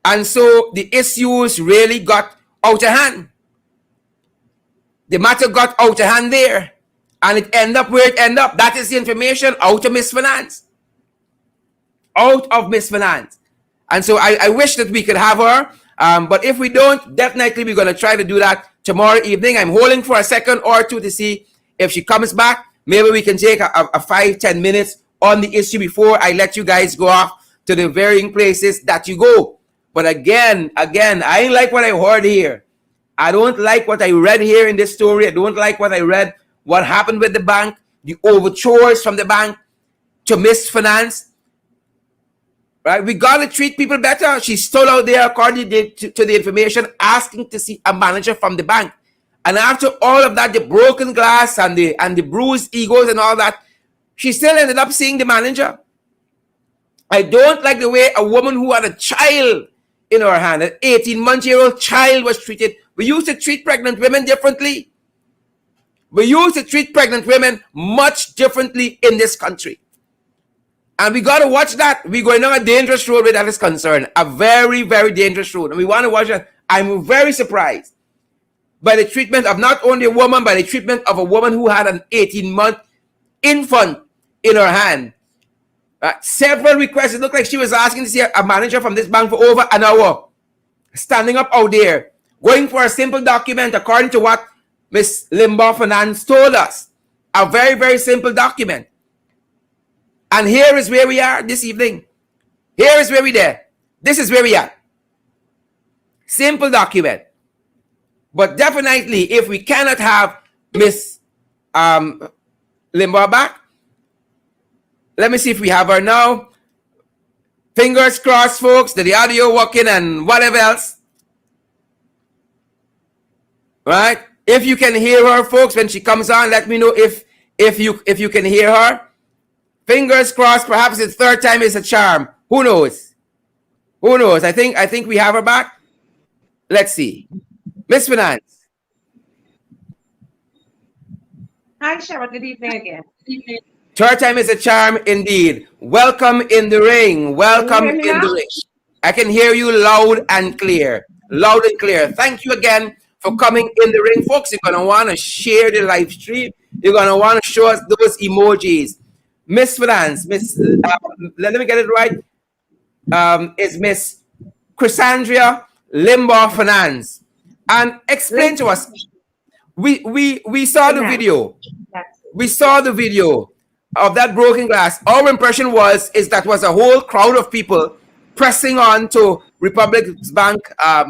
And so the issues really got out of hand. The matter got out of hand there. And it ended up where it ended up. That is the information out of Miss Fernandes. Out of Miss Fernandes. And so I wish that we could have her. But if we don't, definitely we're going to try to do that tomorrow evening. I'm holding for a second or two to see if she comes back. Maybe we can take a 5-10 minutes on the issue before I let you guys go off to the varying places that you go. But again, I ain't like what I heard here. I don't like what I read here in this story. I don't like what I read, what happened with the bank, the overtures from the bank to Miss Fernandes. Right? We got to treat people better. She stood out there, according to the information, asking to see a manager from the bank. And after all of that, the broken glass and the bruised egos and all that, she still ended up seeing the manager. I don't like the way a woman who had a child in her hand, an 18-month-old child, was treated. We used to treat pregnant women differently. We used to treat pregnant women much differently in this country. And we got to watch that. We're going down a dangerous road where that is concerned. A very, very dangerous road. And we want to watch it. I'm very surprised by the treatment of not only a woman, but the treatment of a woman who had an 18-month infant in her hand. Several requests. It looked like she was asking to see a manager from this bank for over an hour. Standing up out there, going for a simple document according to what Ms. Limbaugh Fernandes told us. A very, very simple document. And here is where we are this evening. Here is where we there. This is where we are. Simple document. But definitely, if we cannot have Ms. Limbaugh back, let me see if we have her now. Fingers crossed, folks, that the audio working and whatever else. Right? If you can hear her, folks, when she comes on, let me know if you can hear her. Fingers crossed, perhaps the third time is a charm. Who knows? Who knows? I think we have her back. Let's see. Miss Fernandes.
Hi, Cheryl. Good evening again. Good evening.
Third time is a charm indeed. Welcome in the ring. Welcome in the ring. I can hear you loud and clear. Loud and clear. Thank you again for coming in the ring, folks. You're going to want to share the live stream. You're going to want to show us those emojis. Miss Fernandes, let me get it right. Is Miss Cassandra Limbaugh Fernandes. And explain to us. We saw the video. We saw the video of that broken glass. Our impression is that was a whole crowd of people pressing on to Republic's Bank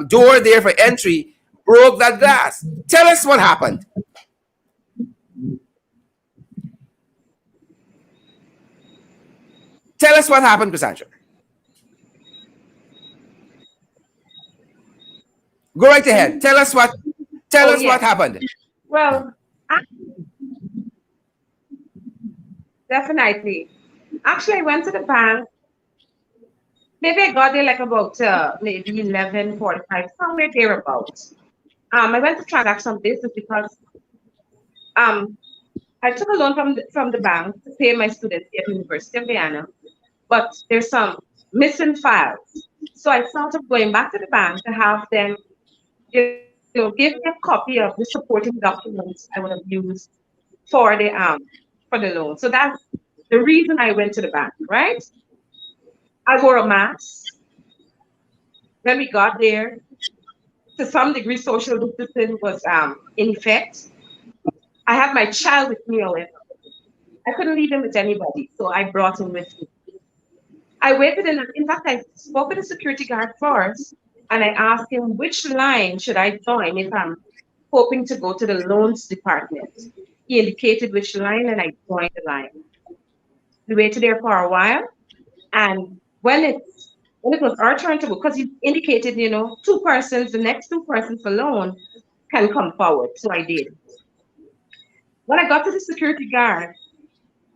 door there for entry, broke that glass. Tell us what happened. Tell us what happened, Cassandra. Go right ahead. Tell us what happened.
Well, definitely. Actually, I went to the bank. Maybe I got there like about maybe 11:45, somewhere thereabouts. I went to transact some business because I took a loan from the bank to pay my students at the University of Guyana, but there's some missing files. So I thought of going back to the bank to have them, give me a copy of the supporting documents I would have used for the loan. So that's the reason I went to the bank, right? I wore a mask. When we got there, to some degree, social distancing was in effect. I had my child with me, however. I couldn't leave him with anybody, so I brought him with me. I waited, in fact, I spoke with the security guard first and I asked him which line should I join if I'm hoping to go to the loans department. He indicated which line, and I joined the line. We waited there for a while, and when it was our turn to go, because he indicated, two persons, the next two persons for loan can come forward. So I did. When I got to the security guard,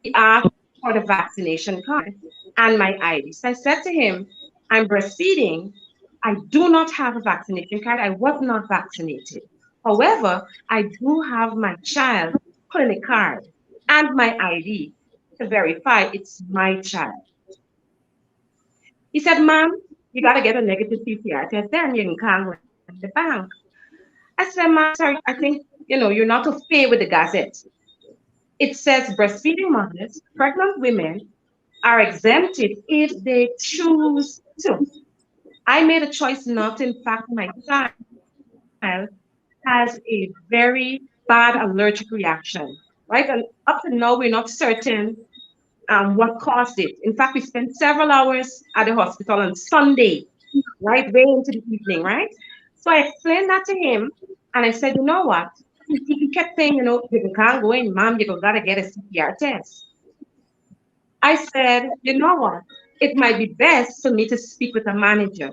he asked for the vaccination card and my ID. So I said to him, I'm breastfeeding. I do not have a vaccination card. I was not vaccinated. However, I do have my child clinic card and my ID to verify it's my child. He said, Ma'am, you got to get a negative PCR test, then you can go to the bank. I said, Ma'am, sorry, I think, you're not to pay with the Gazette. It says breastfeeding mothers, pregnant women are exempted if they choose to. I made a choice not to. In fact, my child has a very bad allergic reaction, right? And up to now, we're not certain what caused it. In fact, we spent several hours at the hospital on Sunday, right, way into the evening, right? So I explained that to him, and I said, you know what? He kept saying, you can't go in, mom, you gotta get a CPR test. I said, you know what? It might be best for me to speak with a manager.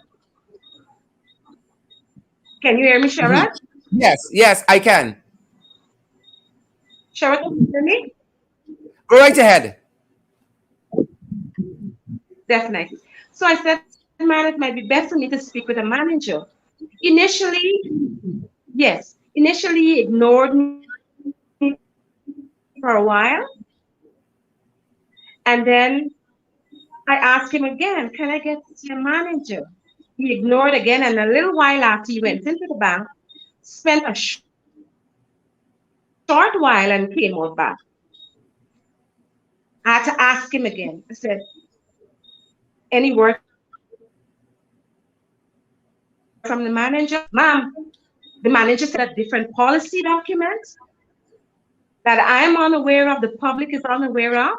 Can you hear me,
Mhm.
Sharad?
Yes, yes, I can.
Sharad, can you hear me?
Go right ahead.
Definitely. So I said, man, it might be best for me to speak with a manager. Initially, yes, initially he ignored me for a while. And then I asked him again, can I get to see a manager? He ignored again. And a little while after he went into the bank, spent a short while and came out back. I had to ask him again. I said, any word from the manager? Ma'am, the manager said a different policy document that I'm unaware of, the public is unaware of.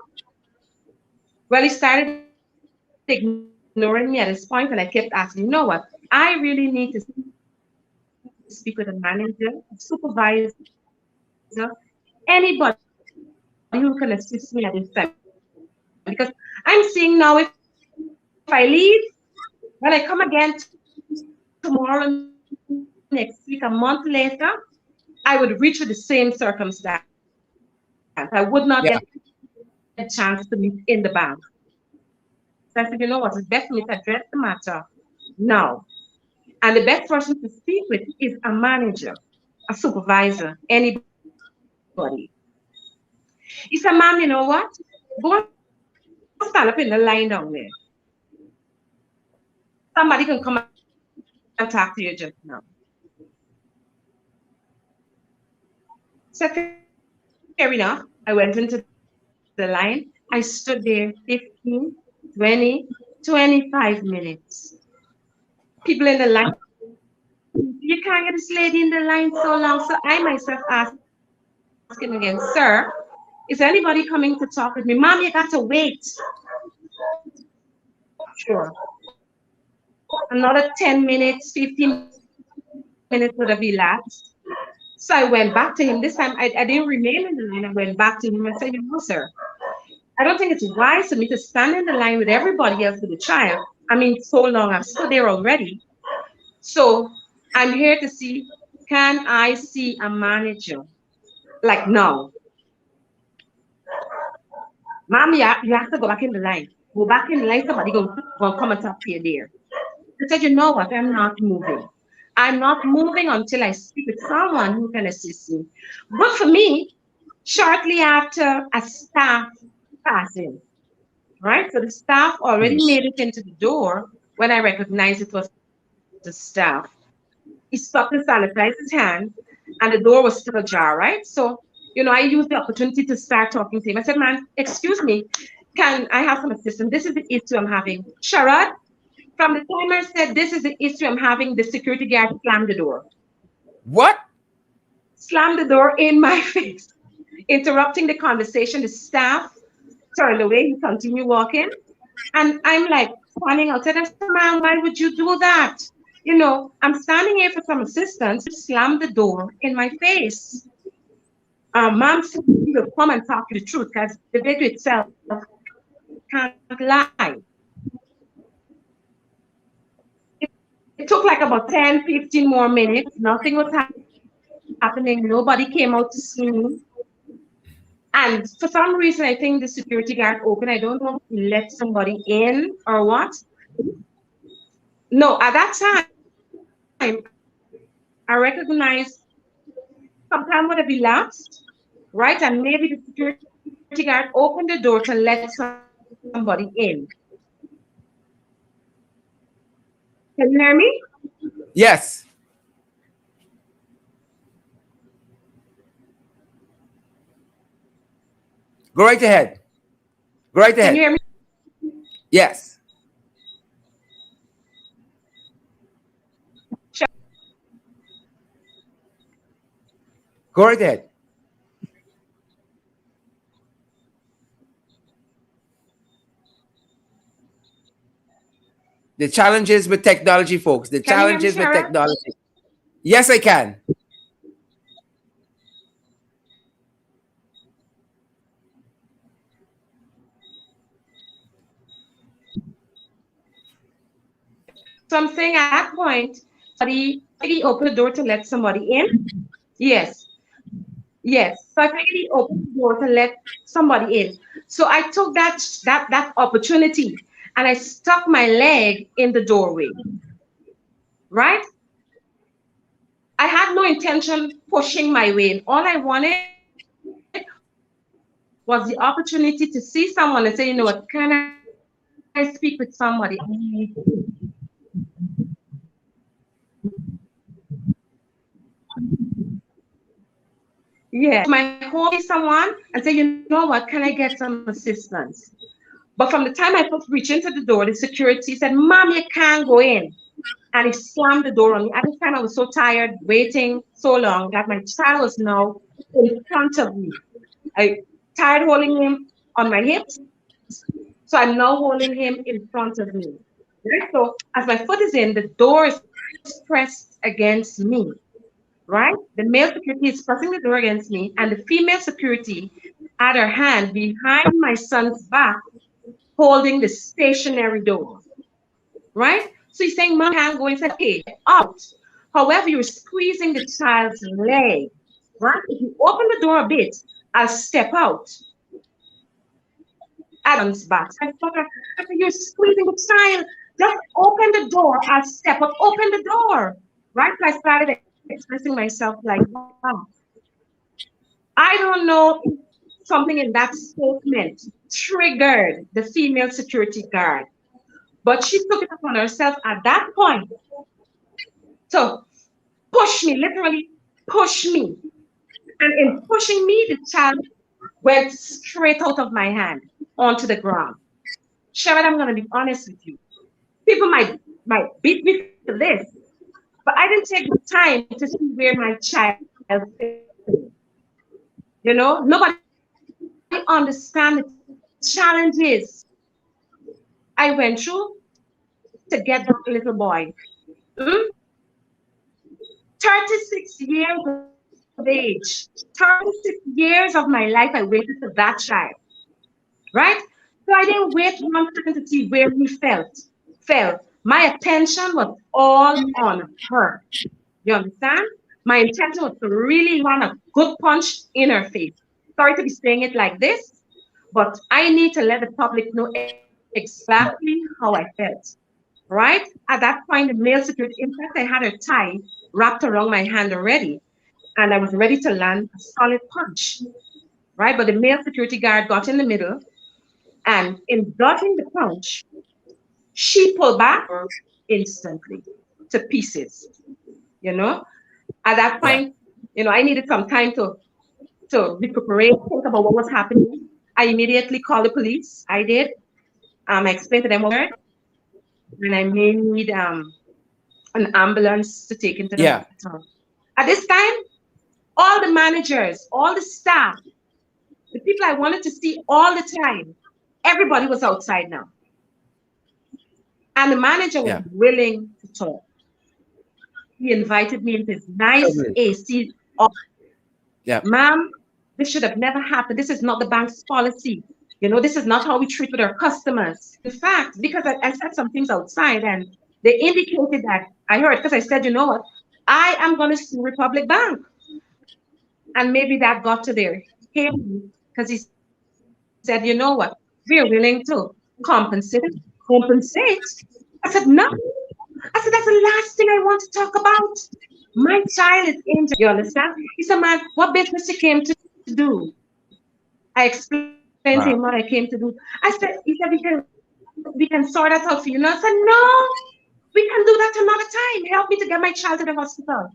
Well, he started ignoring me at this point, and I kept asking, you know what? I really need to speak with a manager, a supervisor, anybody who can assist me at this time. Because I'm seeing now if I leave, when I come again tomorrow next week, a month later, I would reach with the same circumstance. I would not get a chance to meet in the bank. So I said, you know what? It's best for me to address the matter now. And the best person to speak with is a manager, a supervisor, anybody. He said, Ma'am, you know what? Go and stand up in the line down there. Somebody can come and talk to you just now. So fair enough. I went into the line. I stood there 15, 20, 25 minutes. People in the line, you can't get this lady in the line so long. So I myself asked him again, sir, is anybody coming to talk with me? Ma'am, you got to wait. Sure. Another 10 minutes, 15 minutes would have elapsed. So I went back to him. This time I didn't remain in the line. I went back to him and said, sir, I don't think it's wise for me to stand in the line with everybody else with the child. I mean, so long, I've stood there already. So I'm here to see, can I see a manager? Like now, mom, you have to go back in the line. Go back in the line, somebody gonna come and talk to you there. I said, you know what? I'm not moving. I'm not moving until I speak with someone who can assist me. But for me, shortly after a staff passing, right? So the staff already
Yes.
made it into the door when I recognized it was a staff. He stopped to sanitize his hand, and the door was still ajar, right? So, I used the opportunity to start talking to him. I said, man, excuse me, can I have some assistance? This is the issue I'm having. Sharad, from the timer said, this is the issue I'm having. The security guard slammed the door.
What?
Slammed the door in my face, interrupting the conversation. The staff turned away. He continued walking. And I'm like, standing outside. I said, ma'am, why would you do that? I'm standing here for some assistance, slammed the door in my face. Mom said he will come and talk you the truth because the video itself can't lie. It took like about 10, 15 more minutes. Nothing was happening. Nobody came out to see me. And for some reason, I think the security guard opened. I don't know if he let somebody in or what. No, at that time, I recognized some time would have elapsed, right? And maybe the security guard opened the door to let somebody in. Can you hear me?
Yes. Go right ahead. Go right
Can you
ahead.
hear me?
Yes. Go right ahead. The challenges with technology, folks. The
Can you hear me,
challenges with
Sarah?
technology. Yes, I can.
So I'm saying at that point, somebody opened the door to let somebody in. Yes, yes. So I figured he opened the door to let somebody in. So I took that opportunity and I stuck my leg in the doorway. Right? I had no intention pushing my way in. All I wanted was the opportunity to see someone and say, what, can I speak with somebody? Yeah. My home see someone and say, what, can I get some assistance? But from the time I first reached into the door, the security said, Mom, you can't go in. And he slammed the door on me. At this time, I was so tired, waiting so long that my child was now in front of me. I tired holding him on my hips. So I'm now holding him in front of me. Right? So as my foot is in, the door is pressed against me. Right? The male security is pressing the door against me, and the female security had her hand behind my son's back, holding the stationary door. Right? So he's saying, Mom can't go inside. Okay, out. However, you're squeezing the child's leg. Right? If you open the door a bit, I'll step out. Adam's back. So I thought, you're squeezing the child. Just open the door. I'll step up. Open the door. Right? So I started expressing myself like, wow. I don't know if something in that statement triggered the female security guard, but she took it upon herself at that point to push me, literally push me. And in pushing me, the child went straight out of my hand onto the ground. Sharon, I'm going to be honest with you. People might beat me for this, but I didn't take the time to see where my child is. Nobody understand the challenges I went through to get that little boy. Hmm? 36 years of age, 36 years of my life, I waited for that child, right? So I didn't wait 1 second to see where he fell. My attention was all on her. You understand? My intention was to really land a good punch in her face. Sorry to be saying it like this, but I need to let the public know exactly how I felt. Right? At that point, the male security, in fact, I had her tie wrapped around my hand already, and I was ready to land a solid punch. Right? But the male security guard got in the middle, and in dodging the punch, she pulled back instantly to pieces. You know, at that
Yeah.
point, I needed some time to recuperate, think about what was happening. I immediately called the police. I did. I explained to them what occurred, and I may need an ambulance to take into the
Yeah.
hospital. At this time, all the managers, all the staff, the people I wanted to see all the time, everybody was outside now. And the manager was
Yeah.
willing to talk. He invited me into his nice
Privilege.
AC office.
Yeah.
Ma'am, this should have never happened. This is not the bank's policy. You know, this is not how we treat with our customers. In fact, because I said some things outside and they indicated that I heard, because I said, you know what, I am going to sue Republic Bank. And maybe that got to their hearing because he said, you know what, we're willing to compensate. I said, no. I said, that's the last thing I want to talk about. My child is injured. You understand? He said, man, what business you came to do? I explained to him what I came to do.
Wow.
He said, we can sort that out for you. And I said, no, we can do that another time. Help me to get my child to the hospital.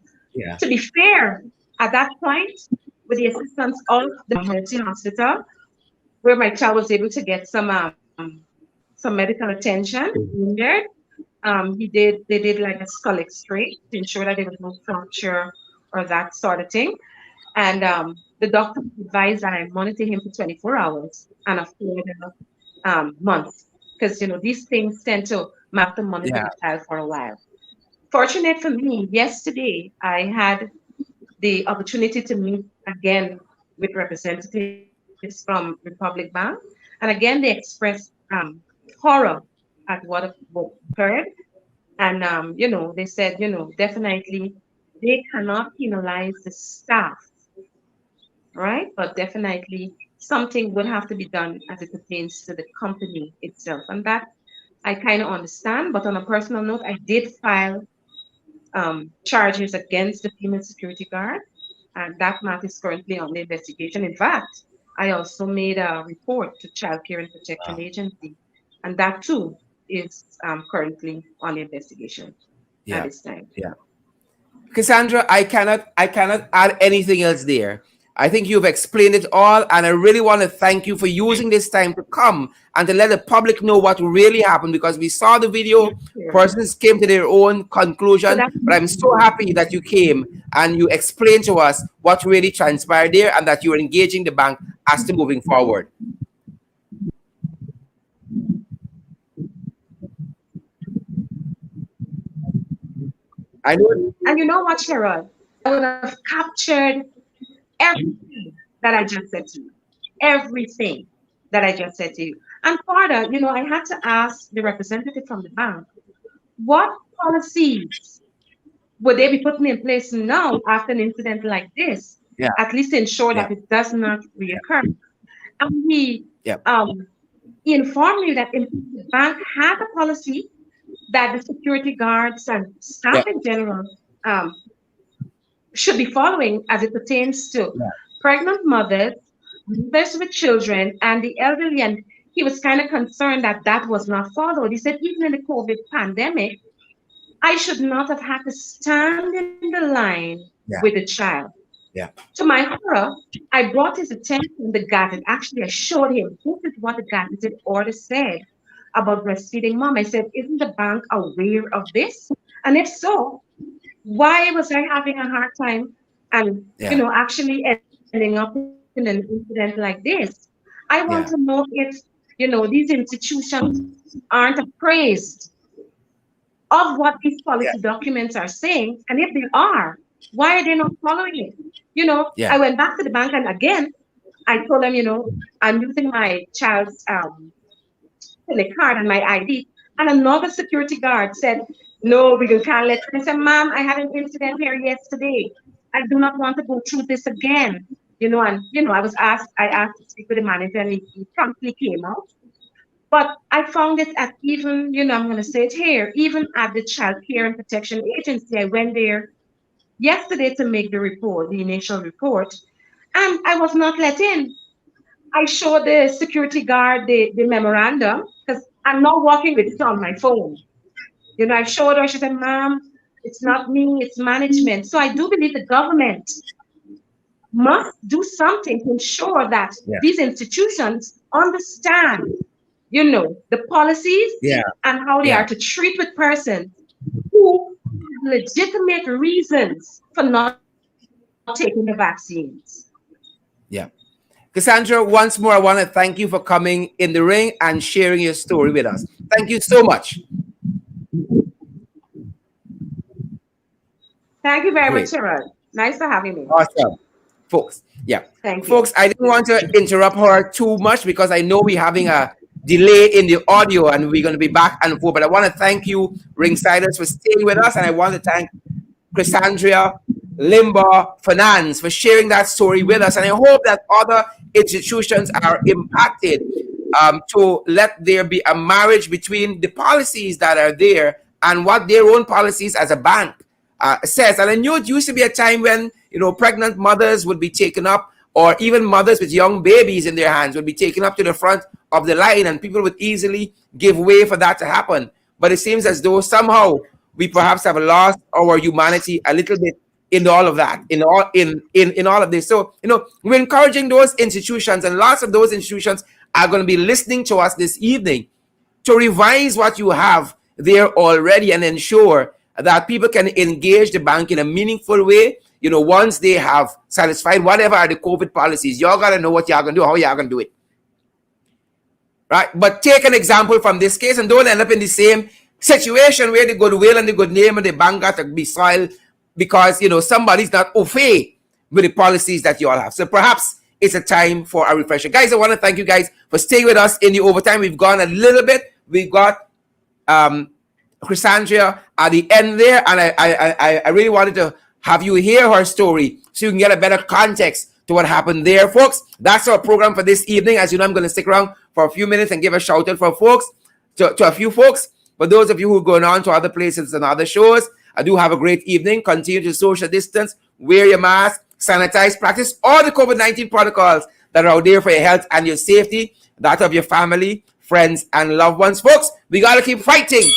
To be
Yeah.
fair, at that point, with the assistance of the community hospital, where my child was able to get some medical attention, wounded. They did like a skull X-ray to ensure that there was no fracture or that sort of thing. And the doctor advised that I monitor him for 24 hours and a further month. Because, you know, these things tend to map to monitor
Yeah.
the child for a while. Fortunate for me, yesterday I had the opportunity to meet again with representatives from Republic Bank. And again, they expressed horror at what occurred. And, you know, they said, you know, definitely they cannot penalize the staff, right? But definitely something would have to be done as it pertains to the company itself. And that I kind of understand. But on a personal note, I did file charges against the female security guard, and that matter is currently under investigation. In fact, I also made a report to Child Care and Protection
Wow.
Agency, and that too is currently on investigation at
Yeah.
this time.
Yeah. Cassandra, I cannot add anything else there. I think you've explained it all, and I really want to thank you for using this time to come and to let the public know what really happened because we saw the video,
Sure.
persons came to their own
So
conclusion,
that's
but I'm so happy that you came and you explained to us what really transpired there and that you're engaging the bank as to moving forward. I know.
and you know what, Sharon? I would have captured everything that I just said to you. Everything that I just said to you. And further, you know, I had to ask the representative from the bank, what policies would they be putting in place now after an incident like this,
Yeah.
at least to ensure
Yeah.
that it does not reoccur? And
Yeah.
he informed me that in the bank had a policy that the security guards and staff
Yeah.
in general um, should be following as it pertains to
Yeah.
pregnant mothers, mothers with children, and the elderly. And he was kind of concerned that that was not followed. He said, even in the COVID pandemic, I should not have had to stand in the line with
Yeah.
the child.
Yeah.
To my horror, I brought his attention the Gazette. Actually, I showed him this is what the Gazette order said about breastfeeding mom. I said, isn't the bank aware of this? And if so, why was I having a hard time and
Yeah.
actually ending up in an incident like this? I want to know
Yeah.
if these institutions aren't appraised of what these policy
Yeah.
documents are saying, and if they are, why are they not following it?
Yeah.
I went back to the bank and again I told them, I'm using my child's Select card and my ID. And another security guard said, no, we can't let you. I said, ma'am, I had an incident here yesterday. I do not want to go through this again. I asked to speak with the manager and he promptly came out. But I found it at even, I'm going to say it here, even at the Child Care and Protection Agency, I went there yesterday to make the report, the initial report, and I was not let in. I showed the security guard the memorandum because I'm not working with it on my phone. I showed her, she said, ma'am, it's not me, it's management. So I do believe the government must do something to ensure that
Yeah.
these institutions understand, the policies
Yeah.
and how they
Yeah.
are to treat with persons who have legitimate reasons for not taking the vaccines.
Yeah. Cassandra, once more, I want to thank you for coming in the ring and sharing your story with us. Thank you so much.
Thank you very much,
Great.
Sharon. Nice to have you, me.
Awesome. Folks, yeah.
Thank you.
Folks, I didn't want to interrupt her too much because I know we're having a delay in the audio and we're going to be back and forth. But I want to thank you, Ringsiders, for staying with us. And I want to thank Chrisandria Limbaugh Fernandes for sharing that story with us. And I hope that other institutions are impacted to let there be a marriage between the policies that are there and what their own policies as a bank says. And I knew it used to be a time when, pregnant mothers would be taken up, or even mothers with young babies in their hands would be taken up to the front of the line, and people would easily give way for that to happen. But it seems as though somehow we perhaps have lost our humanity a little bit in all of that, in all of this. So, we're encouraging those institutions, and lots of those institutions are going to be listening to us this evening to revise what you have there already and ensure that people can engage the bank in a meaningful way. Once they have satisfied whatever are the COVID policies, y'all got to know what y'all going to do, how y'all going to do it. Right? But take an example from this case and don't end up in the same situation where the goodwill and the good name of the bank got to be soiled because, somebody's not au fait with the policies that you all have. So perhaps it's a time for a refresher. Guys, I want to thank you guys for staying with us in the overtime. We've gone a little bit. We've got Chrisandria at the end there, and I really wanted to have you hear her story so you can get a better context to what happened there, folks. That's our program for this evening. As you know, I'm going to stick around for a few minutes and give a shout out for folks, to a few folks. For those of you who are going on to other places and other shows, I do have a great evening. Continue to social distance, wear your mask, sanitize, practice all the COVID-19 protocols that are out there for your health and your safety, that of your family, friends, and loved ones. Folks, we got to keep fighting.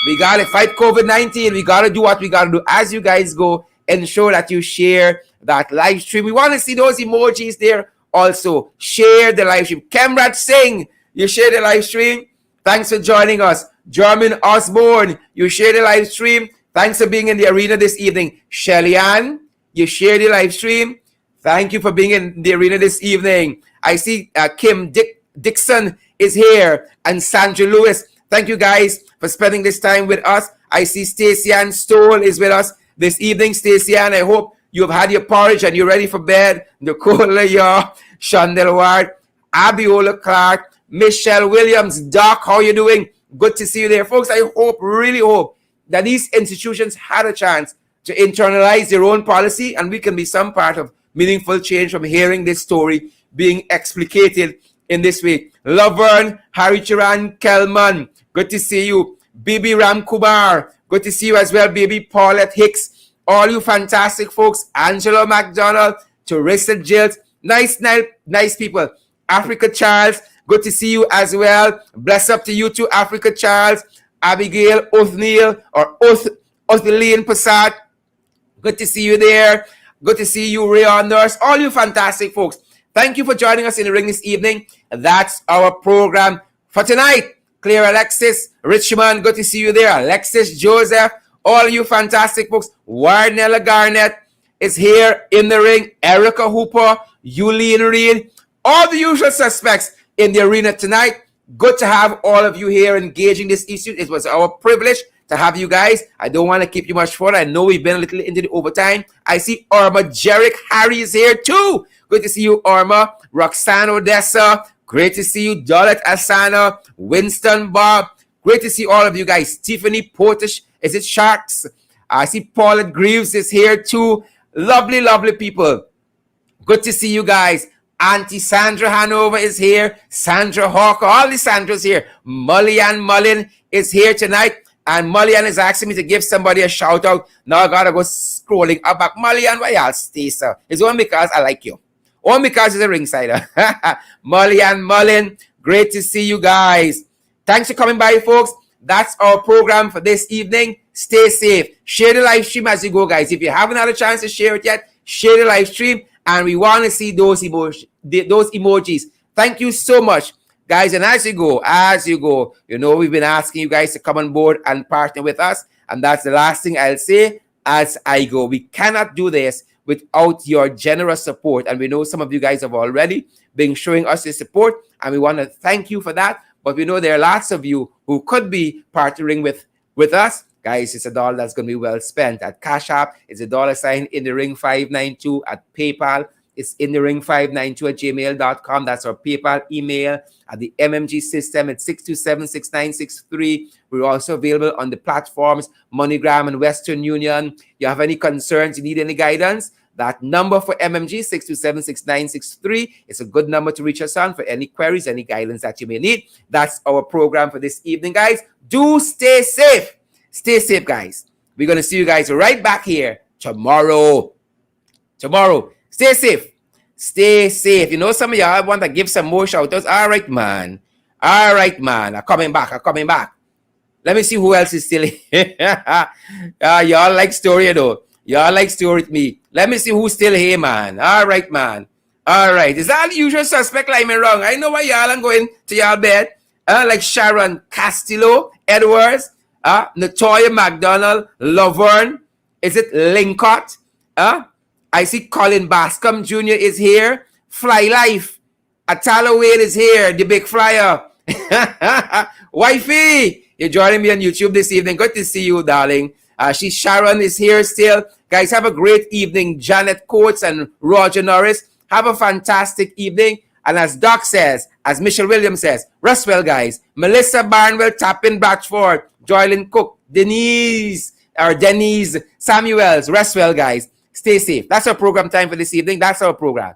We got to fight COVID-19. We got to do what we got to do. As you guys go, ensure that you share that live stream. We want to see those emojis there also. Share the live stream. Kemrat Singh, you share the live stream. Thanks for joining us. German Osborne, you share the live stream. Thanks for being in the arena this evening. Shelly Ann, you share the live stream. Thank you for being in the arena this evening. I see Kim Dixon is here and Sandra Lewis. Thank you guys for spending this time with us. I see Stacey Ann Stoll is with us this evening. Stacey Ann, I hope you have had your porridge and you're ready for bed. Nicola Yaw, Chandel Ward, Abiola Clark, Michelle Williams. Doc, how you doing? Good to see you there. Folks, I really hope that these institutions had a chance to internalize their own policy and we can be some part of meaningful change from hearing this story being explicated in this way. Laverne, Harry Chiran, Kelman, good to see you. Bibi Ram Kumar, good to see you as well. Baby Paulette Hicks, all you fantastic folks. Angela McDonald, Teresa Jilt, nice people. Africa Charles, good to see you as well. Bless up to you too, Africa Charles. Abigail Othniel or Othniel Passat, good to see you there. Good to see you, Rayon Nurse, all you fantastic folks. Thank you for joining us in the ring this evening. That's our program for tonight. Claire Alexis, Richmond, good to see you there. Alexis Joseph, all you fantastic folks. Warnella Garnett is here in the ring. Erica Hooper, Yulene Reed, all the usual suspects in the arena tonight. Good to have all of you here engaging this issue. It was our privilege to have you guys. I don't want to keep you much further. I know we've been a little into the overtime. I see Irma Jerick Harry is here too. Good to see you, Irma. Roxanne Odessa. Great to see you. Dolet Asana. Winston Bob. Great to see all of you guys. Tiffany Portish. Is it Sharks? I see Paulette Greaves is here too. Lovely, lovely people. Good to see you guys. Auntie Sandra Hanover is here. Sandra Hawker. All the Sandras here. Mullian Mullin is here tonight. And Mullian is asking me to give somebody a shout out. Now I gotta go scrolling up back. Mullian, why y'all stay, sir? It's only because I like you. Only because he's a ringsider. Mullian Mullin, great to see you guys. Thanks for coming by, folks. That's our program for this evening. Stay safe. Share the live stream as you go, guys. If you haven't had a chance to share it yet, share the live stream. And we want to see those emojis. Thank you so much, guys. And as you go, we've been asking you guys to come on board and partner with us. And that's the last thing I'll say as I go. We cannot do this without your generous support. And we know some of you guys have already been showing us your support. And we want to thank you for that. But we know there are lots of you who could be partnering with us Guys, it's a dollar that's going to be well spent. At Cash App, it's a dollar sign in the ring 592. At PayPal, it's in the ring 592 at gmail.com. That's our PayPal email. At the MMG system, it's 6276963. We're also available on the platforms MoneyGram and Western Union. You have any concerns, you need any guidance? That number for MMG, 6276963, is a good number to reach us on for any queries, any guidance that you may need. That's our program for this evening, guys. Do stay safe. Stay safe, guys. We're going to see you guys right back here tomorrow. Stay safe. Stay safe. You know, some of y'all want to give some more shout-outs. All right, man. I'm coming back. Let me see who else is still here. Y'all like story, though. Y'all like story with me. Let me see who's still here, man. All right, man. All right. Is that the usual suspect like me wrong? I know why y'all are going to y'all bed. Like Sharon Castillo, Edwards, Natoya McDonald, Laverne. Is it Lincott? I see Colin Bascom Jr. is here. Fly Life. Atala Wade is here. The big flyer. Wifey, you're joining me on YouTube this evening. Good to see you, darling. Sharon is here still. Guys, have a great evening. Janet Coates and Roger Norris. Have a fantastic evening. And as Doc says, as Michelle Williams says, rest well, guys. Melissa Barnwell, Tappin Batchford, Joylyn Cook, Denise Samuels, rest well, guys. Stay safe. That's our program time for this evening. That's our program.